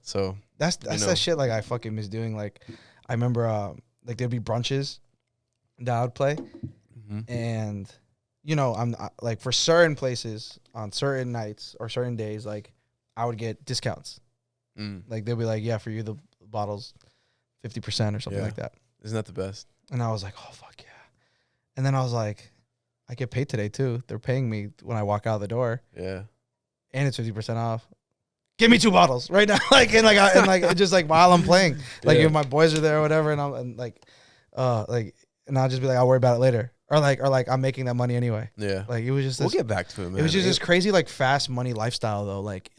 So that's that shit like I fucking miss doing. Like I remember like there'd be brunches that I would play, and I'm like for certain places on certain nights or certain days, like I would get discounts. Like they'll be like, yeah, for you the bottles 50% or something like that. Isn't that the best? And I was like, oh fuck yeah. And then I was like, I get paid today too. They're paying me when I walk out the door. Yeah. And it's 50% off. Give me 2 bottles right now. And just like while I'm playing, like if my boys are there or whatever, and and I'll just be like, I'll worry about it later. Or like I'm making that money anyway. Yeah. Like it was just we'll get back to it, man. It was just this crazy like fast money lifestyle though. Like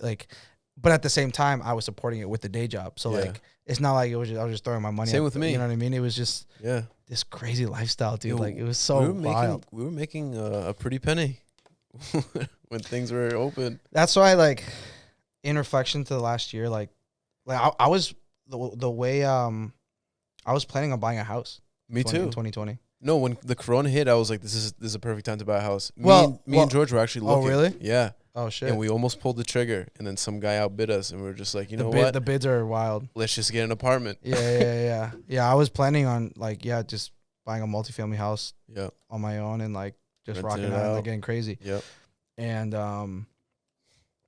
but at the same time I was supporting it with the day job. So like it's not like I was just throwing my money. Same with me. You know what I mean? It was just this crazy lifestyle, dude. Like it was so wild. We were making a pretty penny when things were open. That's why like in reflection to the last year, like I was the way I was planning on buying a house. Me too. In 2020. No, when the corona hit, I was like, this is a perfect time to buy a house. Me and George were actually looking. Oh, really? Yeah. Oh, shit. And we almost pulled the trigger, and then some guy outbid us, and we were just like, you know what? The bids are wild. Let's just get an apartment. Yeah. I was planning on just buying a multifamily house on my own and like just rocking out and like getting crazy. Yep. And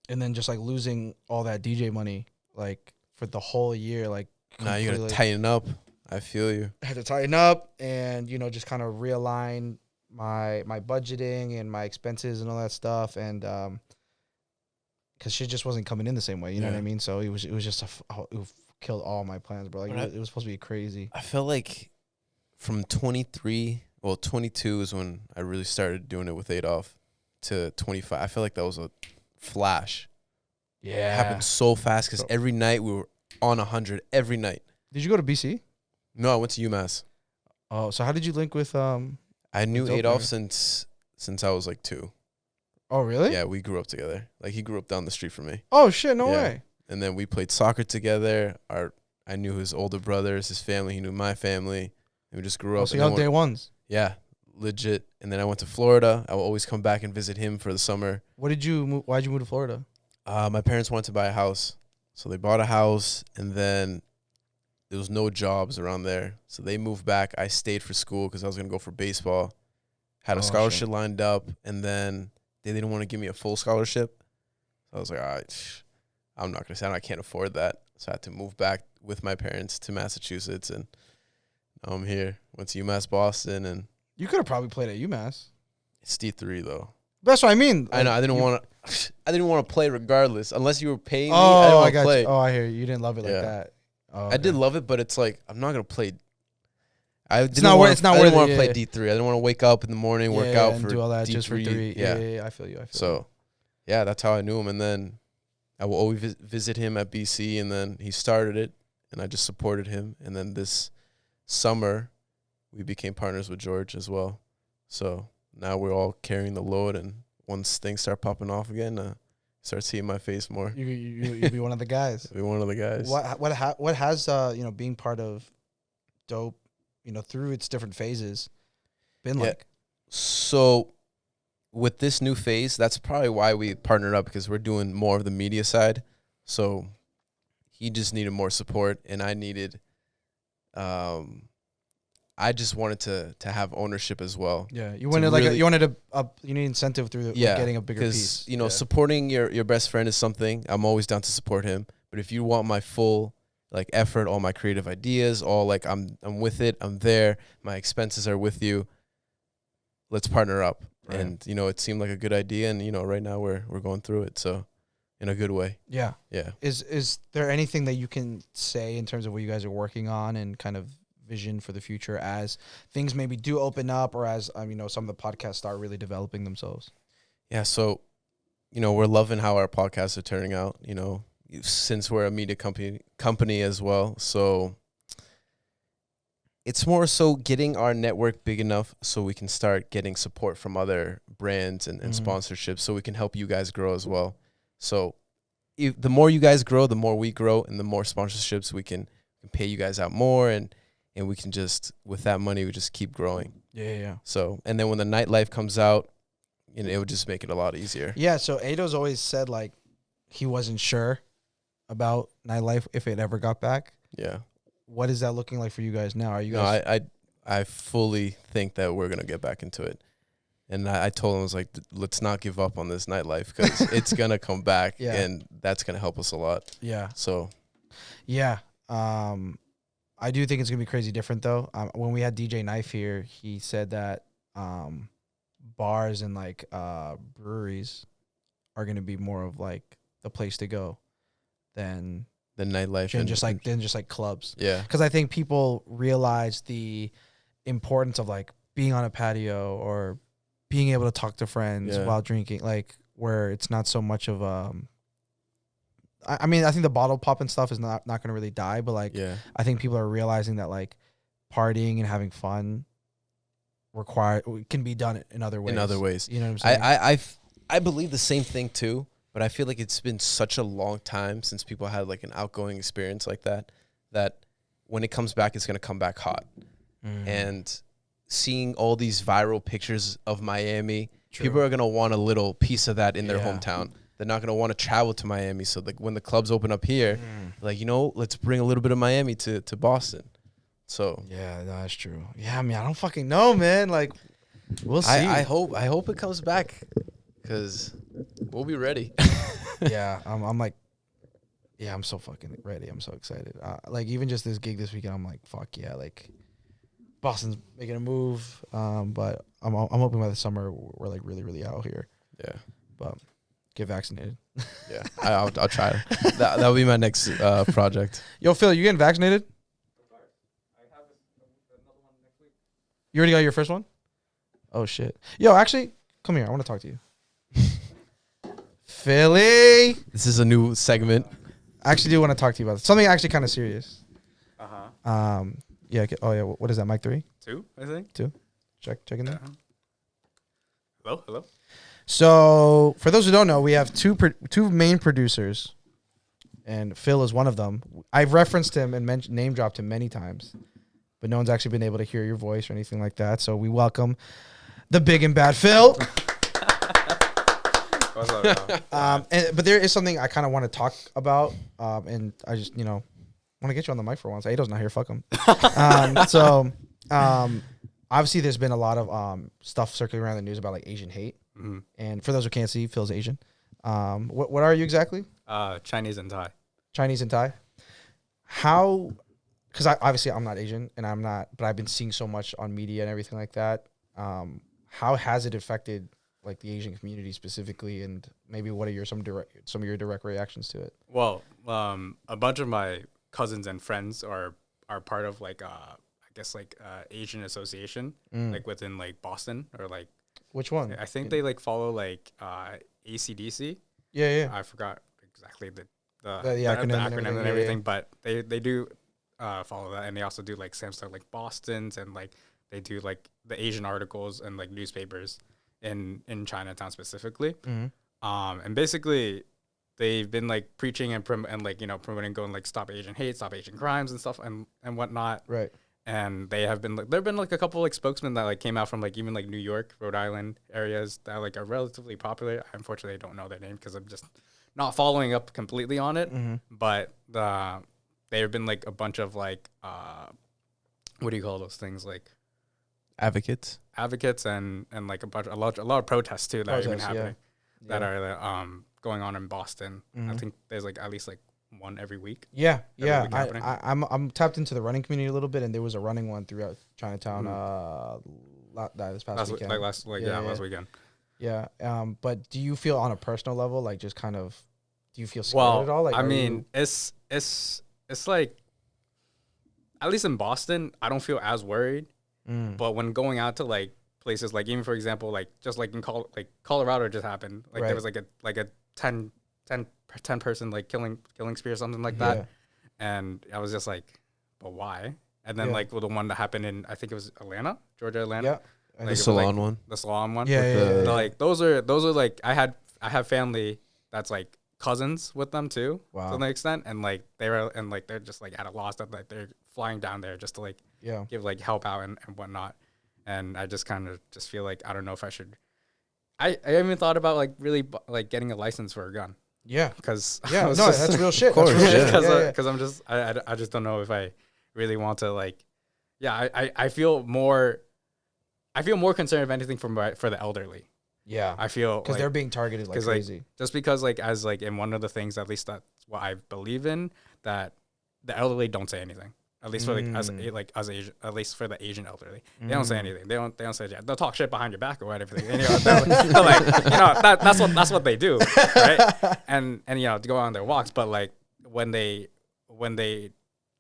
then just like losing all that DJ money like for the whole year, like now you gotta tighten up. I feel you. I had to tighten up and just kind of realign my budgeting and my expenses and all that stuff, and because shit just wasn't coming in the same way, you know what I mean? So it was just it killed all my plans, bro. Like it was supposed to be crazy. I felt like from 22 is when I really started doing it with Adolf to 25. I feel like that was a flash. Yeah. It happened so fast because every night we were on 100 every night. Did you go to BC? No, I went to UMass. Oh, so how did you link with I knew Dope, Adolf man. since I was like 2. Oh, really? Yeah, we grew up together. Like he grew up down the street from me. Oh shit, no Yeah. way. And then we played soccer together. I knew his older brothers, his family. He knew my family. And we just grew Oh, up. so And y'all then day ones. yeah, legit. And then I went to Florida. I would always come back and visit him for the summer. Why'd you move to Florida? My parents wanted to buy a house. So they bought a house, and then there was no jobs around there. So they moved back. I stayed for school because I was going to go for baseball. Had a Oh, scholarship shit. lined up, and then they didn't want to give me a full scholarship. So I was like, all right, I'm not going to say I can't afford that. So I had to move back with my parents to Massachusetts, and now I'm here. Went to UMass Boston, and You could have probably played at UMass. it's D3 though. That's what I mean. I know. I didn't want to. I didn't want to play regardless, unless you were paying me. I Oh, didn't I want to got play. you. Oh, I hear you. You didn't love it like Yeah. that. Oh, I did okay. love it, but it's like I'm not gonna play. I didn't not want. it's not I didn't worth want it, to play yeah. D3. I didn't want to wake up in the morning, work Yeah, out and for do all that D3. just for 3. Yeah. Yeah, I feel you. So, yeah, that's how I knew him. And then I will always visit him at BC, and then he started it, and I just supported him. And then this summer, we became partners with George as well. So now we're all carrying the load, and once things start popping off again, start seeing my face more. You'll be one of the guys. Be one of the guys. What has being part of Dope, through its different phases, been Yeah. like? So with this new phase, that's probably why we partnered up, because we're doing more of the media side. So he just needed more support, and I needed, I just wanted to have ownership as well. Yeah, you wanted you need incentive through getting a bigger piece. Because supporting your best friend is something I'm always down to support him. But if you want my full effort, all my creative ideas, all I'm with it, I'm there. My expenses are with you. Let's partner up. Right. And it seemed like a good idea, and right now we're going through it, so in a good way. Yeah. Yeah. Is there anything that you can say in terms of what you guys are working on and kind of vision for the future as things maybe do open up, or as some of the podcasts start really developing themselves? Yeah, so we're loving how our podcasts are turning out, since we're a media company as well. So it's more so getting our network big enough so we can start getting support from other brands and sponsorships, so we can help you guys grow as well. So the more you guys grow, the more we grow, and the more sponsorships we can pay you guys out more, and we can just, with that money, we just keep growing. Yeah. So, and then when the nightlife comes out, it would just make it a lot easier. Yeah, so Ado's always said he wasn't sure about nightlife if it ever got back. Yeah. What is that looking like for you guys now? Are you guys? No, I fully think that we're gonna get back into it, and I told him, I was like, let's not give up on this nightlife, because it's gonna come back, Yeah. and that's gonna help us a lot. Yeah. So Yeah. I do think it's gonna be crazy different though. When we had DJ Knife here, he said that bars and breweries are gonna be more of the place to go than the nightlife than and just like clubs. yeah, Because I think people realize the importance of being on a patio or being able to talk to friends Yeah. while drinking, where it's not so much of I mean, I think the bottle popping stuff is not going to really die, but yeah, I think people are realizing that partying and having fun can be done in other ways. in other ways. You know what I'm saying? I believe the same thing too, but I feel like it's been such a long time since people had an outgoing experience like that when it comes back, it's gonna come back hot. And seeing all these viral pictures of Miami, people are gonna want a little piece of that in their hometown. They're not gonna want to travel to Miami. So when the clubs open up here, let's bring a little bit of Miami to Boston. So Yeah, that's true. Yeah, I mean, I don't fucking know, man. We'll see. I hope it comes back, because we'll be ready. Yeah, I'm so fucking ready. I'm so excited. Even just this gig this weekend, I'm like, fuck yeah, Boston's making a move. But I'm hoping by the summer we're really, really out here. Yeah, But get vaccinated. yeah. I'll try. That'll be my next project. Yo, Phil, you getting vaccinated? You already got your first one? Oh shit. Yo, actually, come here. I want to talk to you. Philly. This is a new segment. I actually do want to talk to you about something actually kind of serious. Yeah. Oh yeah. What is that? Mic 3? 2, I think. 2. Checking that. Hello. So for those who don't know, we have two main producers, and Phil is one of them. I've referenced him and name dropped him many times, but no one's actually been able to hear your voice or anything like that. So we welcome the big and bad Phil. What's up, y'all? But there is something I kind of want to talk about, and I just want to get you on the mic for once. Ado's not here. Fuck him. Obviously, there's been a lot of stuff circling around the news about like Asian hate. Mm-hmm. And for those who can't see, Phil's Asian. What are you exactly? Chinese and Thai. Chinese and Thai. How? Because obviously I'm not Asian, and I'm not, but I've been seeing so much on media and everything like that. How has it affected like the Asian community specifically, and maybe what are some of your direct reactions to it? Well, a bunch of my cousins and friends are part of like Asian association, like within like Boston or like. Which one? I think they like follow like ACDC. Yeah. I forgot exactly the acronym and everything, but they do follow that, and they also do like Samsung like Boston's, and like they do like the Asian articles and like newspapers in Chinatown specifically. And basically they've been like preaching and promoting going like stop Asian hate, stop Asian crimes and stuff and whatnot. Right. And they have been like, there've been like a couple like spokesmen that like came out from like even like New York, Rhode Island areas that like are relatively popular. I unfortunately don't know their name because I'm just not following up completely on it. But there have been like a bunch of like what do you call those things, like Advocates and like a lot of protests too that are even happening that are going on in Boston. I think there's like at least like one every week. Yeah. Happening. I'm tapped into the running community a little bit, and there was a running one throughout Chinatown this past weekend. Last weekend. Yeah. But do you feel on a personal level, like just kind of, do you feel scared at all? Like, I mean, it's like, at least in Boston, I don't feel as worried. But when going out to like places, like even for example, like just like in Colorado just happened. Like there was like a 10 person like killing spree or something like that. And I was just like, but why? And then like the one that happened in, I think it was Georgia, Atlanta. Yeah. Like, the salon one. The salon one. Yeah. Like those are like, I have family that's like cousins with them too. Wow. To an extent. And like they're just like at a loss that like they're flying down there just to like give like help out and whatnot. And I just kind of just feel like, I don't know if I should, I even thought about like really like getting a license for a gun. Yeah. Because that's real shit. Of course, because I'm just I just don't know if I really want to like. I feel more concerned if anything for the elderly. Yeah. I feel because like, they're being targeted like crazy. Like, just because like as like in one of the things, at least that's what I believe in, that the elderly don't say anything. At least for like as Asian, at least for the Asian elderly, they don't say anything. They don't say they'll talk shit behind your back or whatever. And, that's what they do, right? And to go on their walks, but like when they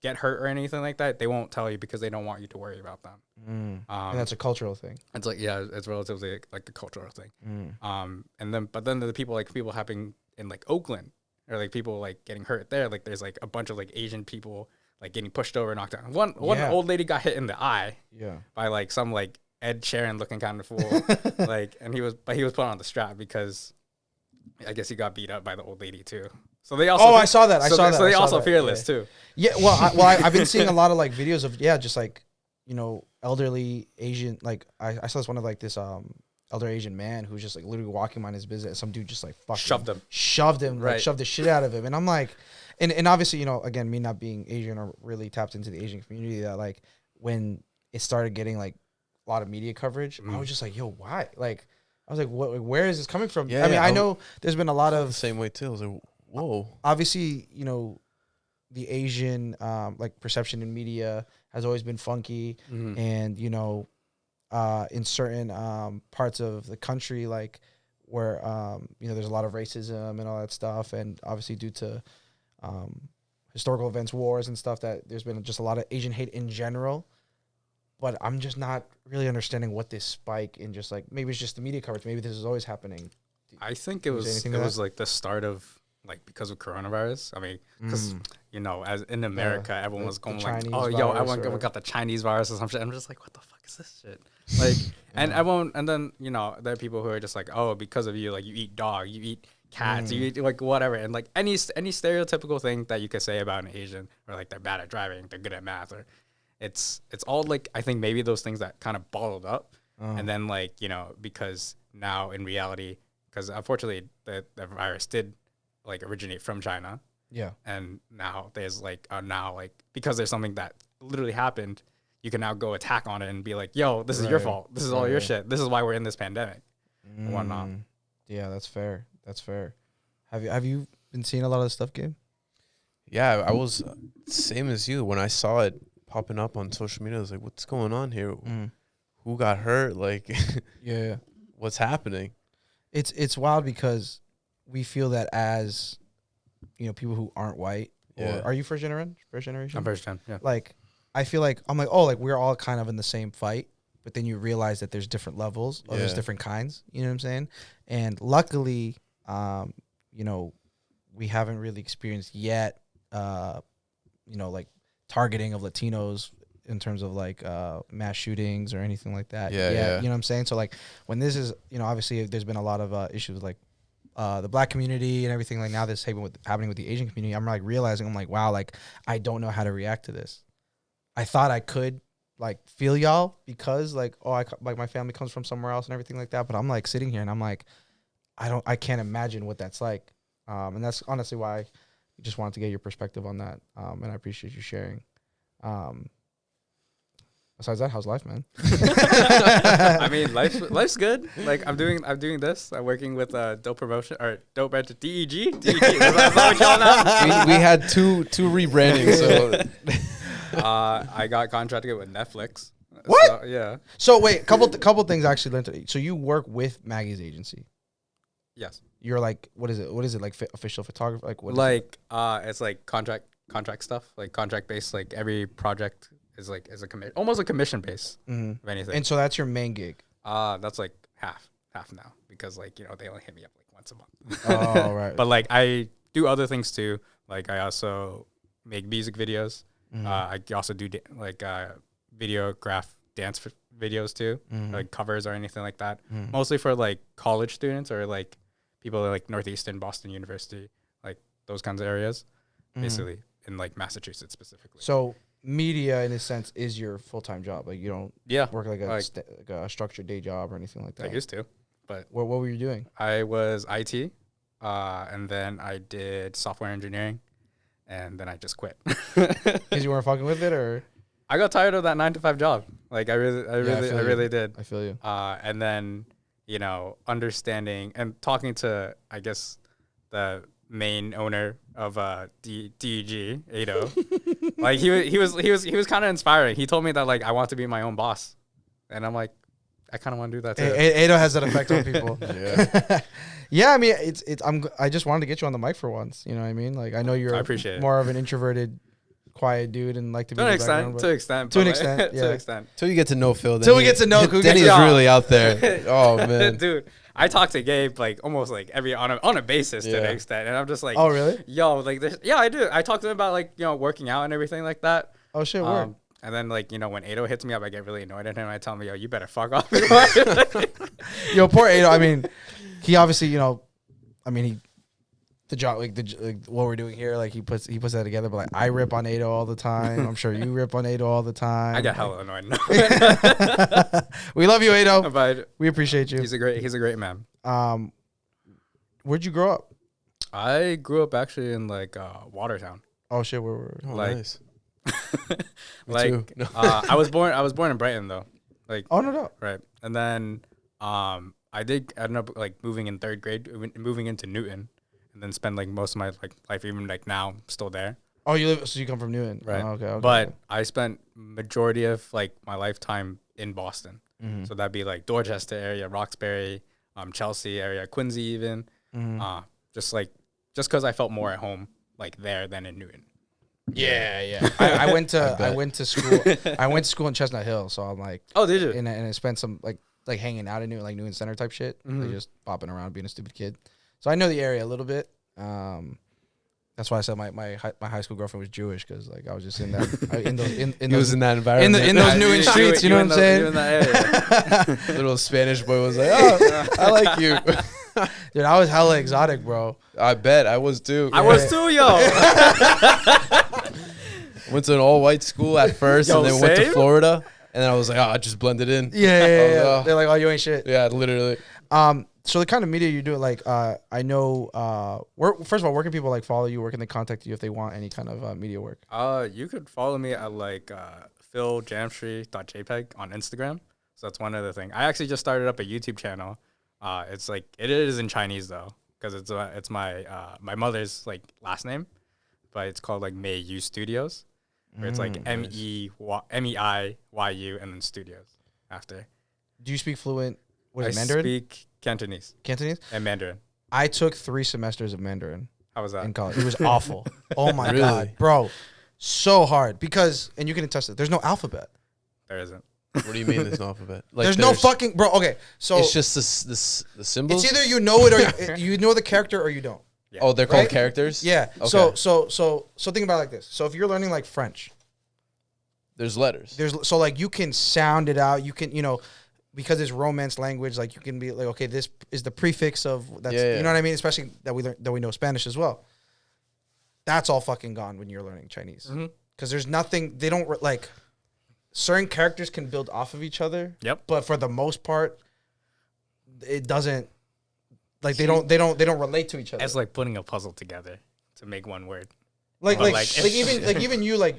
get hurt or anything like that, they won't tell you because they don't want you to worry about them. And that's a cultural thing. It's like it's relatively like a cultural thing. But then the people happening in like Oakland, or like people like getting hurt there. Like there's like a bunch of like Asian people like getting pushed over and knocked down. One old lady got hit in the eye by like some like Ed Sheeran looking kind of fool. Like, and he was put on the strap because I guess he got beat up by the old lady too. So they also I saw that. So they also fearless too. Yeah. Well, I've been seeing a lot of like videos of just like elderly Asian. Like I saw this one of like this elder Asian man who's just like literally walking on his business. Some dude just like fucking shoved him, right. like shoved the shit out of him. And I'm like, and obviously again, me not being Asian or really tapped into the Asian community, that like when it started getting like a lot of media coverage, I was just like, yo, why? Like I was like, where is this coming from? I mean, I know there's been a lot of the same way too. I was like, whoa. Obviously, the Asian like perception in media has always been funky, and in certain parts of the country, like where there's a lot of racism and all that stuff, and obviously due to historical events, wars and stuff, that there's been just a lot of Asian hate in general. But I'm just not really understanding what this spike in just like, maybe it's just the media coverage, maybe this is always happening. I think it was like the start of like because of coronavirus. I mean, because you know, as in America, everyone was going like, "Oh, yo, everyone got the Chinese virus or some shit." I'm just like, "What the fuck is this shit?" Like, and everyone, and then you know, there are people who are just like, "Oh, because of you, like you eat dog, you eat cats, you eat like whatever," and like any stereotypical thing that you could say about an Asian, or like they're bad at driving, they're good at math, or it's all like I think maybe those things that kind of bottled up, and then like you know because now in reality, because unfortunately the virus did like originate from China. Yeah. And now there's like because there's something that literally happened, you can now go attack on it and be like, yo, this is your fault. This is all your shit. This is why we're in this pandemic and whatnot. Yeah, that's fair. That's fair. Have you been seeing a lot of this stuff, Gabe? Yeah, I was same as you. When I saw it popping up on social media, I was like, what's going on here? Who got hurt? Like, yeah. What's happening? It's wild because we feel that as, you know, people who aren't white. Or are you first generation? I'm first gen, yeah. Like, I feel like, I'm like, oh, like, we're all kind of in the same fight. But then you realize that there's different levels or there's different kinds. You know what I'm saying? And luckily, you know, we haven't really experienced yet, you know, like, targeting of Latinos in terms of, like, mass shootings or anything like that. Yeah. You know what I'm saying? So, like, when this is, you know, obviously there's been a lot of issues with, like, the black community and everything like now this happening with the Asian community, I'm like realizing, I'm like, wow, like I don't know how to react to this. I thought I could like feel y'all because like, like my family comes from somewhere else and everything like that. But I'm like sitting here and I'm like, I can't imagine what that's like. And that's honestly why I just wanted to get your perspective on that. And I appreciate you sharing. Besides that, how's life, man? I mean, life's good. Like I'm doing this. I'm working with Dope Promotion or Dope Ed DEG. DEG. That's what y'all know. We had two rebrandings. So I got contracted with Netflix. What? So, yeah. So wait, couple things I actually learned today. So you work with Maggie's agency. Yes. You're like, what is it? What is it like? Official photographer? Like what? Like it's like contract stuff. Like contract based. Like every project is a almost a commission base of anything. And so that's your main gig. That's like half now because like you know they only hit me up like once a month. Oh right. But like I do other things too. Like I also make music videos. I also do videograph dance videos too, like covers or anything like that. Mostly for like college students or like people like Northeastern, Boston University, like those kinds of areas, basically in like Massachusetts specifically. So media, in a sense, is your full-time job. Like you don't work like a structured day job or anything like that. I used to, but what were you doing? I was IT, and then I did software engineering, and then I just quit. Because you weren't fucking with it, or I got tired of that 9-to-5 job. Like I really did. I feel you. And then you know, understanding and talking to I guess the main owner of DEG, Ado. Like he was kind of inspiring. He told me that like I want to be my own boss, and I'm like, I kind of want to do that too. Ado has that effect on people. Yeah, I mean I just wanted to get you on the mic for once. You know what I mean? Like I know you're more of an introverted, quiet dude and like to be to an extent. Yeah. Till you get to know Phil. Till we get to know who then he's really out there. Oh man, dude. I talk to Gabe like almost like on a basis to an extent, and I'm just like, oh really? Yo, like this, yeah, I do. I talk to him about like you know working out and everything like that. Oh shit, word. And then like you know when Ado hits me up, I get really annoyed at him. I tell him, yo, you better fuck off. Yo, poor Ado. I mean, he obviously the job like what we're doing here, like he puts that together. But like I rip on Ado all the time. I'm sure you rip on Ado all the time. I get hella annoyed. We love you, Ado. But we appreciate you. He's a great man. Where'd you grow up? I grew up actually in like Watertown. Oh shit, where? Oh, like, nice. Like I was born in Brighton though. Like no. Right. And then I did end up like moving in 3rd grade, moving into Newton. And then spend like most of my like life, even like now, I'm still there. Oh, you come from Newton, right? Oh, okay. But I spent majority of like my lifetime in Boston, so that'd be like Dorchester area, Roxbury, Chelsea area, Quincy, even. Just because I felt more at home like there than in Newton. Yeah. I went to school. I went to school in Chestnut Hill, so I'm like, oh, did you? And I spent some like like hanging out in Newton Center type shit. Like just popping around, being a stupid kid. So I know the area a little bit. That's why I said my high school girlfriend was Jewish, because like I was just in that in was in that environment in those Newton streets. You know what I'm saying? You in that area. Little Spanish boy was like, "Oh, I like you." Dude, I was hella exotic, bro. I bet I was too. I was too, yo. Went to an all-white school at first, Yo, and then went to same? Florida, and then I was like, "Oh, I just blended in." Yeah. They're like, oh, you ain't shit. Yeah, literally. So the kind of media you do, like, I know, first of all, where can people like follow you? Where can they contact you if they want any kind of media work? You could follow me at like philjamstry.jpg on Instagram. So that's one other thing. I actually just started up a YouTube channel. It's like it is in Chinese though, because it's my my mother's like last name, but it's called like Mei Yu Studios. Where it's like MEIYU and then Studios after. Do you speak fluent? What is I it, Mandarin? speak Cantonese Cantonese? and Mandarin. I took 3 semesters of Mandarin How was that? in college. It was awful. Oh my Really? god, bro, so hard because, and you can attest it. There's no alphabet. There isn't. What do you mean there's no alphabet? Like, there's no fucking bro. Okay, so It's just the symbols. it's either you know it or you know the character or you don't. Yeah. Oh, they're called Right? characters. Yeah. Okay. So think about it like this. So if you're learning like French, There's letters. there's so like you can sound it out. You can, you know, because it's Romance language, like you can be like, okay, this is the prefix of that's, Yeah. you know what I mean? Especially that we know Spanish as well. That's all fucking gone when you're learning Chinese, because there's nothing. They don't like certain characters can build off of each other. Yep. But for the most part, it doesn't. Like they don't relate to each other. It's like putting a puzzle together to make one word. Like But, even you like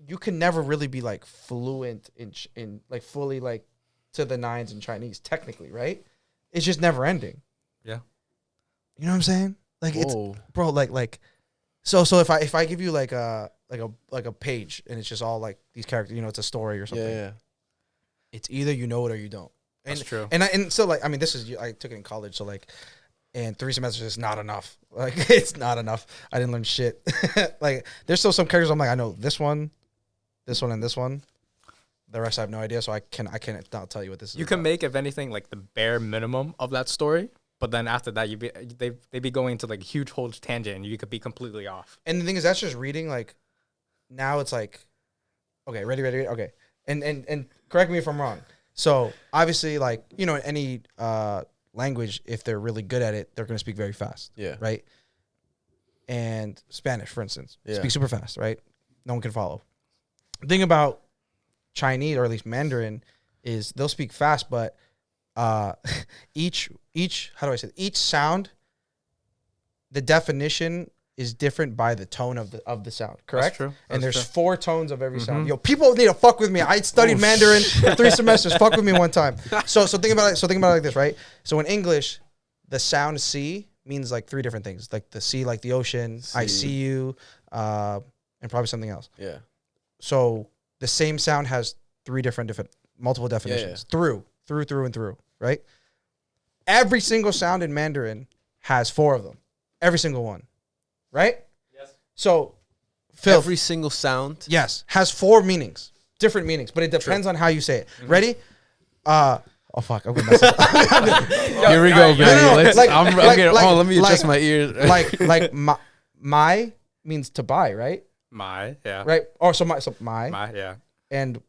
you can never really be like fluent in like fully like to the nines in Chinese technically, right? It's just never ending. Yeah. You know what I'm saying? Like Whoa. it's bro, like so if I give you like a page and it's just all like these characters, you know, it's a story or something. Yeah. It's either you know it or you don't. And, That's true. And so like I mean this is I took it in college, so like and 3 semesters is not enough. Like it's not enough. I didn't learn shit. Like there's still some characters I'm like I know this one, and this one. The rest I have no idea, so I can't not tell you what this is. You can make, if anything, like the bare minimum of that story, but then after that, they be going into like a huge whole tangent, and you could be completely off. And the thing is, that's just reading. Like now, it's like, okay, ready, okay, and correct me if I'm wrong. So obviously, like you know, in any language, if they're really good at it, they're going to speak very fast. Yeah. Right. And Spanish, for instance, Yeah. speak super fast. Right. No one can follow. The thing about Chinese, or at least Mandarin, is they'll speak fast, but each how do I say it? Each sound, the definition is different by the tone of the sound, correct? true. And That's there's true. 4 tones of every sound. Yo, people need to fuck with me. I studied Mandarin for 3 semesters. Fuck with me one time. So think about it like this, right? So in English, the sound C means like 3 different things. Like the C, like the ocean, I see you, and probably something else. Yeah. So the same sound has 3 different multiple definitions. Through, right? Every single sound in Mandarin has 4 of them. Every single one. Right? Yes. So Phil, Every single sound. yes, has 4 meanings. Different meanings, but it depends on how you say it. Ready? Oh fuck, I'm gonna mess up. Here we go, baby. Let's, like- I'm like- getting, like- let me adjust like- my ears. like my means to buy, right? My, yeah. Right? Or so my My, yeah. and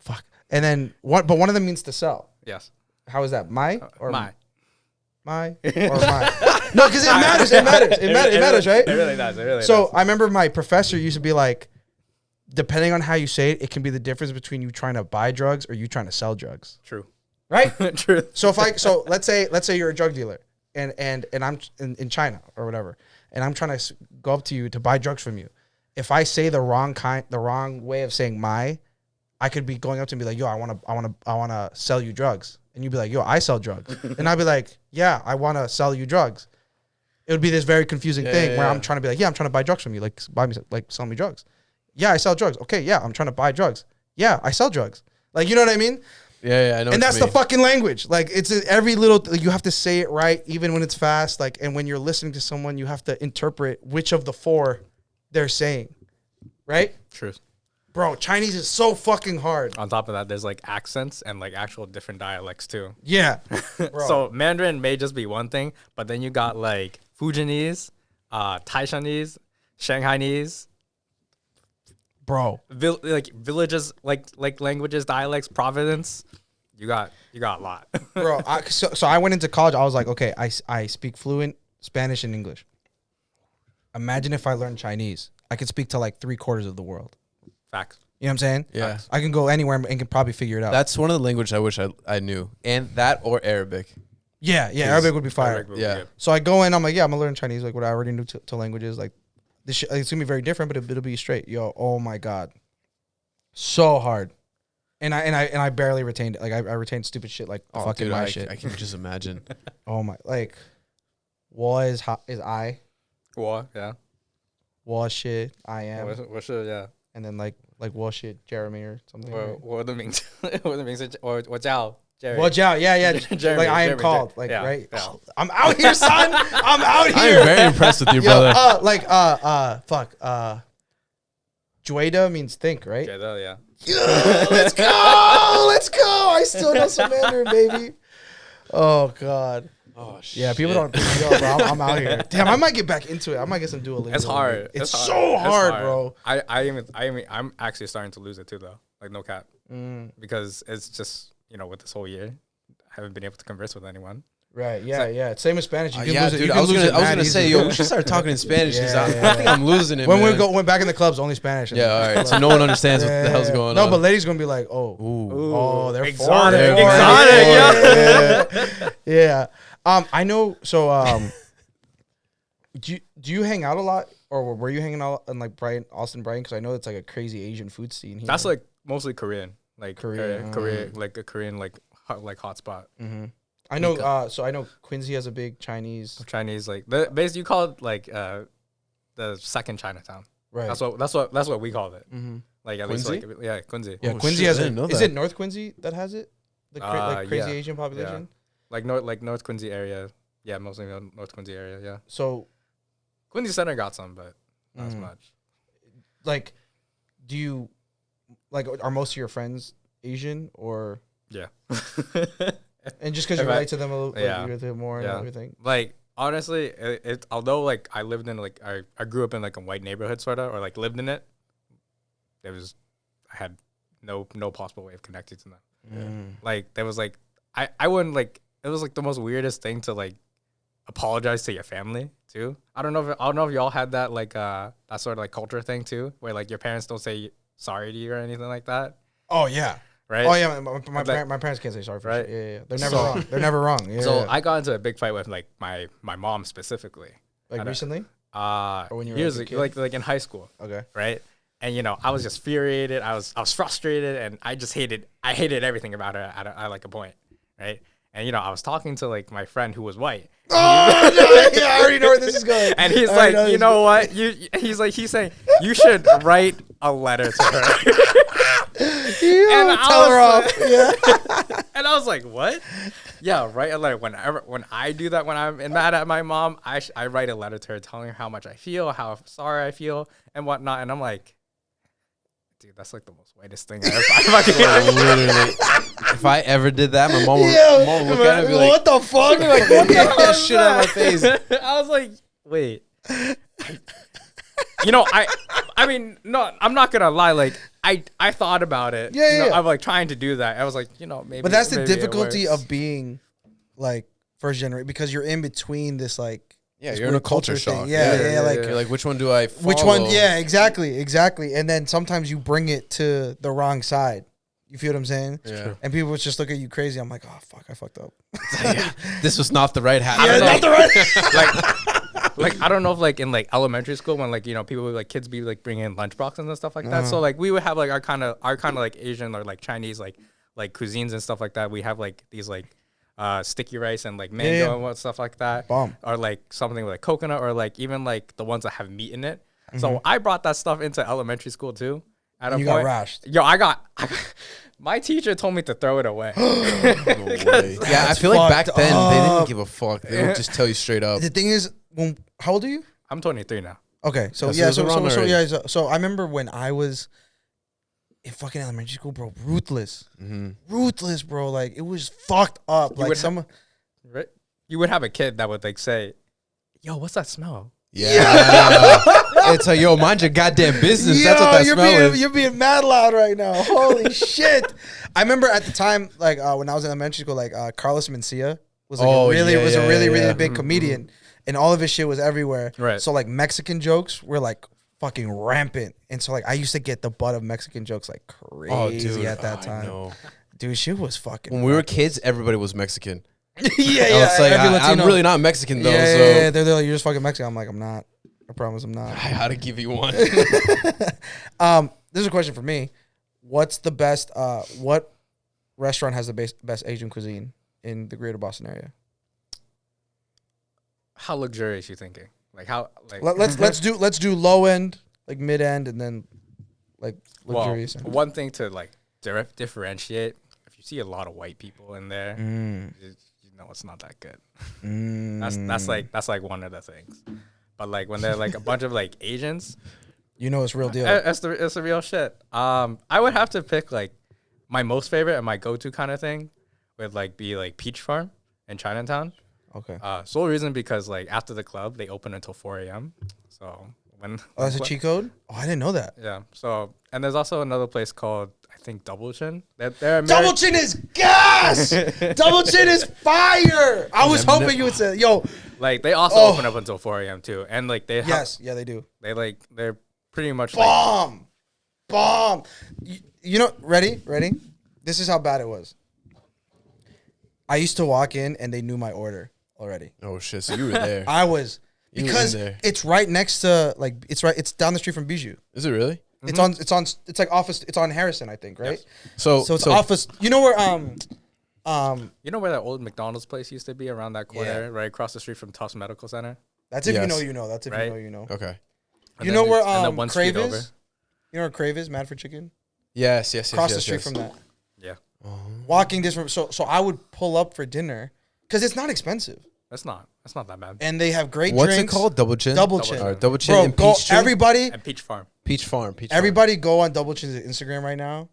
fuck. And then one of them means to sell. Yes. How is that? My or My. my or my? No, because it matters. It matters, right? It really does. It really So does. I remember my professor used to be like, depending on how you say it, it can be the difference between you trying to buy drugs or you trying to sell drugs, True. right? True. So let's say you're a drug dealer and I'm in China or whatever, and I'm trying to go up to you to buy drugs from you. If I say the wrong way of saying my, I could be going up to and be like, yo, I wanna sell you drugs, and you'd be like, yo, I sell drugs, and I'd be like, yeah, I wanna sell you drugs. It would be this very confusing thing where I'm trying to be like, yeah, I'm trying to buy drugs from you, like buy me, like sell me drugs. Yeah, I sell drugs. Okay, yeah, I'm trying to buy drugs. Yeah, I sell drugs. Like, you know what I mean? Yeah, I know. And that's the fucking language. Like, it's every little, you have to say it right, even when it's fast. Like, and when you're listening to someone, you have to interpret which of the 4 they're saying, right? True. Bro, Chinese is so fucking hard. On top of that, there's like accents and like actual different dialects too. Yeah. Bro. So Mandarin may just be one thing, but then you got like Fujianese, Taishanese, Shanghainese, bro. like villages, like languages, dialects, Providence. You got a lot. Bro, so I went into college. I was like, okay, I speak fluent Spanish and English. Imagine if I learned Chinese. I could speak to like 3/4 of the world. Facts. You know what I'm saying? Yeah. Facts. I can go anywhere and can probably figure it out. That's one of the languages I wish I knew. And that or Arabic. yeah, Arabic would be fire. Arabic would be Yeah. good. So I go in, I'm like, yeah, I'm gonna learn Chinese, like what I already knew to languages. Like this shit, it's gonna be very different, but it'll be straight. Yo, oh my god, so hard. And I barely retained it. Like I retained stupid shit like fucking dude, my I shit. I can just imagine. Oh my, like, was I What? Yeah. was shit I am, What should? Yeah. and then like was shit Jeremy or something. Right? What the means? What the means? Or what's out? Jerry. Watch out, yeah. Jeremy, like I am Jeremy, called, Jeremy. like Yeah, right. yeah. Oh, I'm out here, son. I'm out here. I'm very impressed with you, Yo, brother. fuck. Jueda means think, right? Yeah. Yeah, let's go. Let's go. I still know some Mandarin, baby. Oh, God. Oh, shit. Yeah, people don't. Yo, bro, I'm out here. Damn, I might get back into it. I might get some Duolingo. It's hard. It's hard. so It's hard, bro. I'm actually starting to lose it too, though. Like no cap, because it's just with this whole year, I haven't been able to converse with anyone. Right, yeah. Same with Spanish. You can Yeah, lose it. dude. You I can was lose gonna, it I was mad gonna say, easy. yo, we should start talking in Spanish because Yeah, I think I'm losing it. When man. we went back in the clubs, only Spanish. Yeah, all right. So no one understands what the hell's going No, on. but ladies gonna be like, oh, Ooh. oh, they're Exotic, foreign. exotic, Yeah. I know. So, do you hang out a lot, or were you hanging out in like Austin, Brighton? Because I know it's like a crazy Asian food scene here. That's like mostly Korean, like Korean, Korea, like a Korean like hotspot. I know. So I know Quincy has a big Chinese. Chinese, like basically you call it like the second Chinatown. Right. That's what we call it. Like at least Quincy? like yeah, Quincy. Yeah, Oh, Quincy shit, has I a. didn't know Is that. it North Quincy that has it? The like crazy yeah. Asian population. Like North Quincy area. Yeah, mostly North Quincy area. Yeah, So, Quincy Center got some, but not as much. like, do you like? Are most of your friends Asian or? Yeah. And just because you If I- relate to them a little, like, yeah. you relate to them more and Yeah. everything. Like honestly, it although like I lived in like I grew up in like a white neighborhood sort of, or like lived in it. I had no possible way of connecting to them. Like there was like I wouldn't like it was like the most weirdest thing to like apologize to your family too. I don't know if y'all had that like that sort of like culture thing too, where like your parents don't say sorry to you or anything like that, Oh yeah. right? Oh yeah. My Like- parents can't say sorry for Right. shit. Yeah. They're never wrong. They're never wrong. Yeah. So I got into a big fight with like my mom specifically. like recently. When when you were, years like, a ago, kid? like in high school, Okay. right? And I was just infuriated. I was frustrated, and I hated everything about her at like a point, right? And I was talking to like my friend who was white, Oh yeah, I already know where this is going. and he's I already like, know you this know what? He's saying you should write a letter to her. Yeah, And I tell her was off. Yeah. And I was like, what? Yeah, write a letter. When I do that, when I'm mad at my mom, I write a letter to her telling her how much I feel, how sorry I feel, and whatnot. And I'm like, dude, that's like the most whitest thing I ever. Literally, if I ever did that, my mom would look at it and be like, what the fuck? "Get that shit out of my face." I was like, wait. I mean, no, I'm not gonna lie. Like, I thought about it. Yeah. I'm like trying to do that. I was like, maybe. But that's the maybe it difficulty works. of being like first generation because you're in between this like Yeah, this you're in a weird culture thing. shock. Yeah, like You're like, which one do I follow? which one? Yeah, exactly. And then sometimes you bring it to the wrong side. You feel what I'm saying? Yeah. And people just look at you crazy. I'm like, oh fuck, I fucked up. This was not the right hat. I don't know. not the right. like I don't know if like in like elementary school when like people would like kids be like bringing in lunchboxes and stuff like that. So like we would have like our kind of like Asian or like Chinese like cuisines and stuff like that. We have like these like sticky rice and like mango Yeah. and what stuff like that. Bomb. Or like something with like coconut or like even like the ones that have meat in it. So I brought that stuff into elementary school too. At And a you got point. rashed. Yo, I got my teacher told me to throw it away. No way. Yeah, I feel like back fucked then they up. didn't give a fuck. They would just tell you straight up. The thing is, how old are you? I'm 23 now. Okay, so Yeah, so yeah, it was around already. so I remember when I was in fucking elementary school, bro, ruthless. Ruthless, bro. Like, it was fucked up. Like, right? You would have a kid that would like say, "Yo, what's that smell?" Yeah. It's like, yo, mind your goddamn business. That's what that smell is. You're being mad loud right now. Holy shit. I remember at the time, like, when I was in elementary school, like, Carlos Mencia was like a really big comedian. And all of his shit was everywhere. Right. So, like, Mexican jokes were, like, fucking rampant. And so, like, I used to get the butt of Mexican jokes like crazy at that time. Know. Dude, shit was fucking. When we were kids, everybody was Mexican. yeah. It's like, I'm really not Mexican, though. Yeah, they're like, you're just fucking Mexican. I'm like, I'm not. I promise I'm not. I had to give you one. This is a question for me. What's the best, what restaurant has the best Asian cuisine in the greater Boston area? How luxurious you thinking? Like how? Like Let's do low end, like mid end, and then like luxurious. Well, one thing to like differentiate: if you see a lot of white people in there, you know it's not that good. That's like one of the things. But like when they're like a bunch of like Asians, you know it's real deal. It's the real shit. I would have to pick like my most favorite and my go-to kind of thing would like be like Peach Farm in Chinatown. Okay. Sole reason because like after the club they open until 4 a.m. So when that's a cheat code? Oh, I didn't know that. Yeah. So and there's also another place called I think Double Chin. Double Chin is gas. Double Chin is fire. I was hoping you would say, yo. Like they also open up until 4 a.m. too, and like they yeah they do. They're pretty much bomb. You know, ready? This is how bad it was. I used to walk in and they knew my order already. Oh shit! So you were there. I was because it's right next to like it's down the street from Bijou. Is it really? Mm-hmm. It's like office. It's on Harrison, I think, right? Yes. So it's office. You know where you know where that old McDonald's place used to be around that corner, right across the street from Tufts Medical Center. That's if you know, you know. That's if you know, you know. Okay. You know where Crave is? You know where Crave is? Mad for Chicken. Yes. Across the street from that. Yeah. Walking distance. So I would pull up for dinner because it's not expensive. That's not that bad. And they have great What's drinks. it called? Double Chin. Double Chin. All right, Double Chin. Bro, and go Peach Tree? everybody. And Peach Farm. Peach Farm. Everybody go on Double Chin's Instagram right now.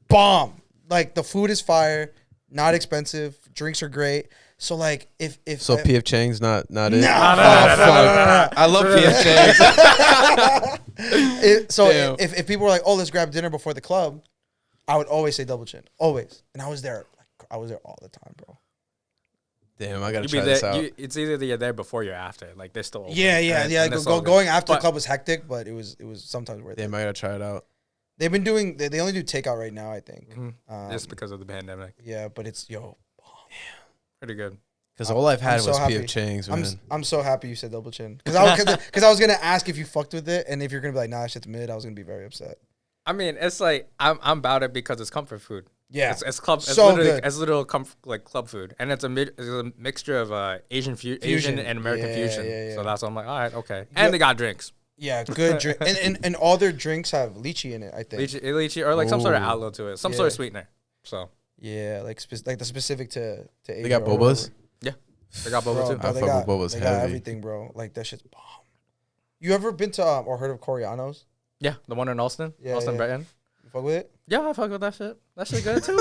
Bomb. Like the food is fire. Not expensive. Drinks are great. So like if PF Chang's not it. No. I love PF Chang's. If people were like, oh, let's grab dinner before the club, I would always say Double Chin. Always. And I was there all the time, bro. Damn, I gotta try this out. It's either you're there before or you're after. Like they're still open. Yeah. Going after the club was hectic, but it was sometimes worth it. Damn, I gotta try it out. They've been doing. They only do takeout right now, I think. Just because of the pandemic. Yeah, but it's pretty good. Because all I've had was happy. PF Chang's. I'm so happy you said Double Chin. Because I was gonna ask if you fucked with it, and if you're gonna be like, nah, shit's mid. I was gonna be very upset. I mean, it's like I'm about it because it's comfort food. Yeah, it's club. It's so literally good. It's literal like club food, and it's a mixture of Asian and American fusion. Yeah. So that's why I'm like, all right, okay. And they got drinks. Yeah, good drink, and all their drinks have lychee in it. I think lychee or like some sort of aloe to it, some sort of sweetener. So yeah, like the specific to Asia. They got bobas. Yeah, they got boba too. Bro, I fuck with bobas they heavy. got everything, bro. Like that shit's bomb. You ever been to or heard of Coriano's? Yeah, the one in Austin, Breton. You fuck with it? Yeah, I fuck with that shit. That shit good too.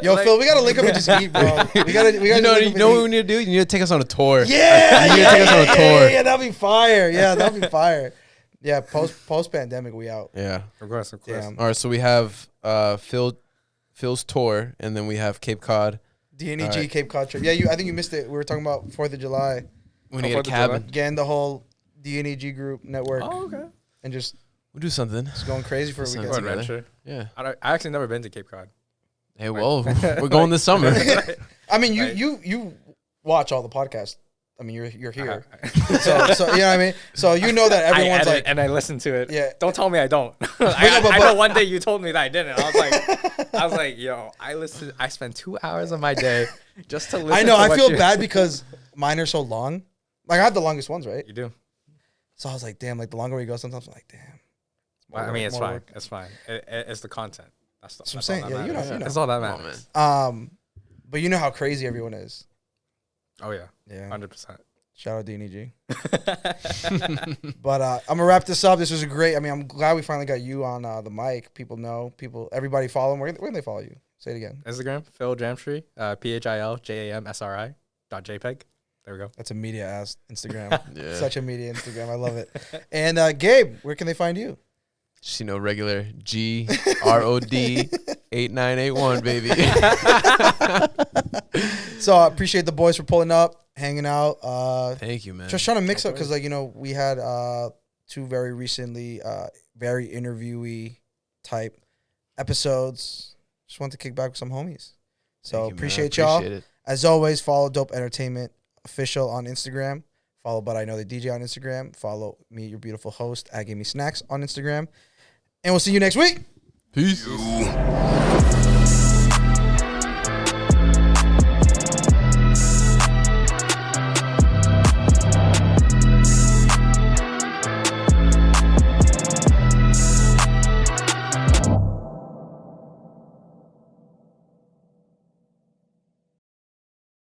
Yo, like, Phil, we gotta link up and just eat, bro. We gotta. You know what we need to do? You need to take us on a tour. Yeah, you need to take us on a tour. Yeah, that'd be fire. Yeah, that'd be fire. Yeah, post pandemic, we out. Yeah, of course. Damn. All right, so we have Phil's tour, and then we have Cape Cod. DNEG right. Cape Cod trip. Yeah, I think you missed it. We were talking about 4th of July. We need to get a cabin. Getting the whole DNEG group network. Oh, okay. And just we'll do something. It's going crazy for a weekend. Adventure. Yeah. I actually never been to Cape Cod. Hey, well, we're going this summer. I mean, you watch all the podcasts. I mean, you're here, so you know what I mean. So you know that everyone's like, and I listen to it. Yeah, don't tell me I don't. I know one day you told me that I didn't. I was like, yo, I spend 2 hours of my day just to listen. I know. I feel bad because mine are so long. Like I have the longest ones, right? You do. So I was like, damn. Like the longer we go, sometimes I'm like, damn. I mean, it's fine. Work. It's fine. It's the content. That's what I'm saying. Yeah, you know. That's all that matters. But you know how crazy everyone is. Oh yeah. Yeah. 100%. Shout out DNEG. But I'm gonna wrap this up. This was a great. I mean, I'm glad we finally got you on the mic. People know. Everybody follow him. Where can they follow you? Say it again. Instagram, Phil Jamstry, PHILJAMSRI.jpg. There we go. That's a media ass Instagram. Yeah. Such a media Instagram. I love it. And Gabe, where can they find you? Just, regular GROD 8981, baby. So I appreciate the boys for pulling up, hanging out. Thank you, man. Just trying to mix up because, we had two very recently, very interviewee type episodes. Just want to kick back with some homies. So Thank you, appreciate man. I y'all. appreciate it. As always, follow Dope Entertainment Official on Instagram. Follow But I Know the DJ on Instagram. Follow me, your beautiful host, at Give Me Snacks on Instagram. And we'll see you next week. Peace. You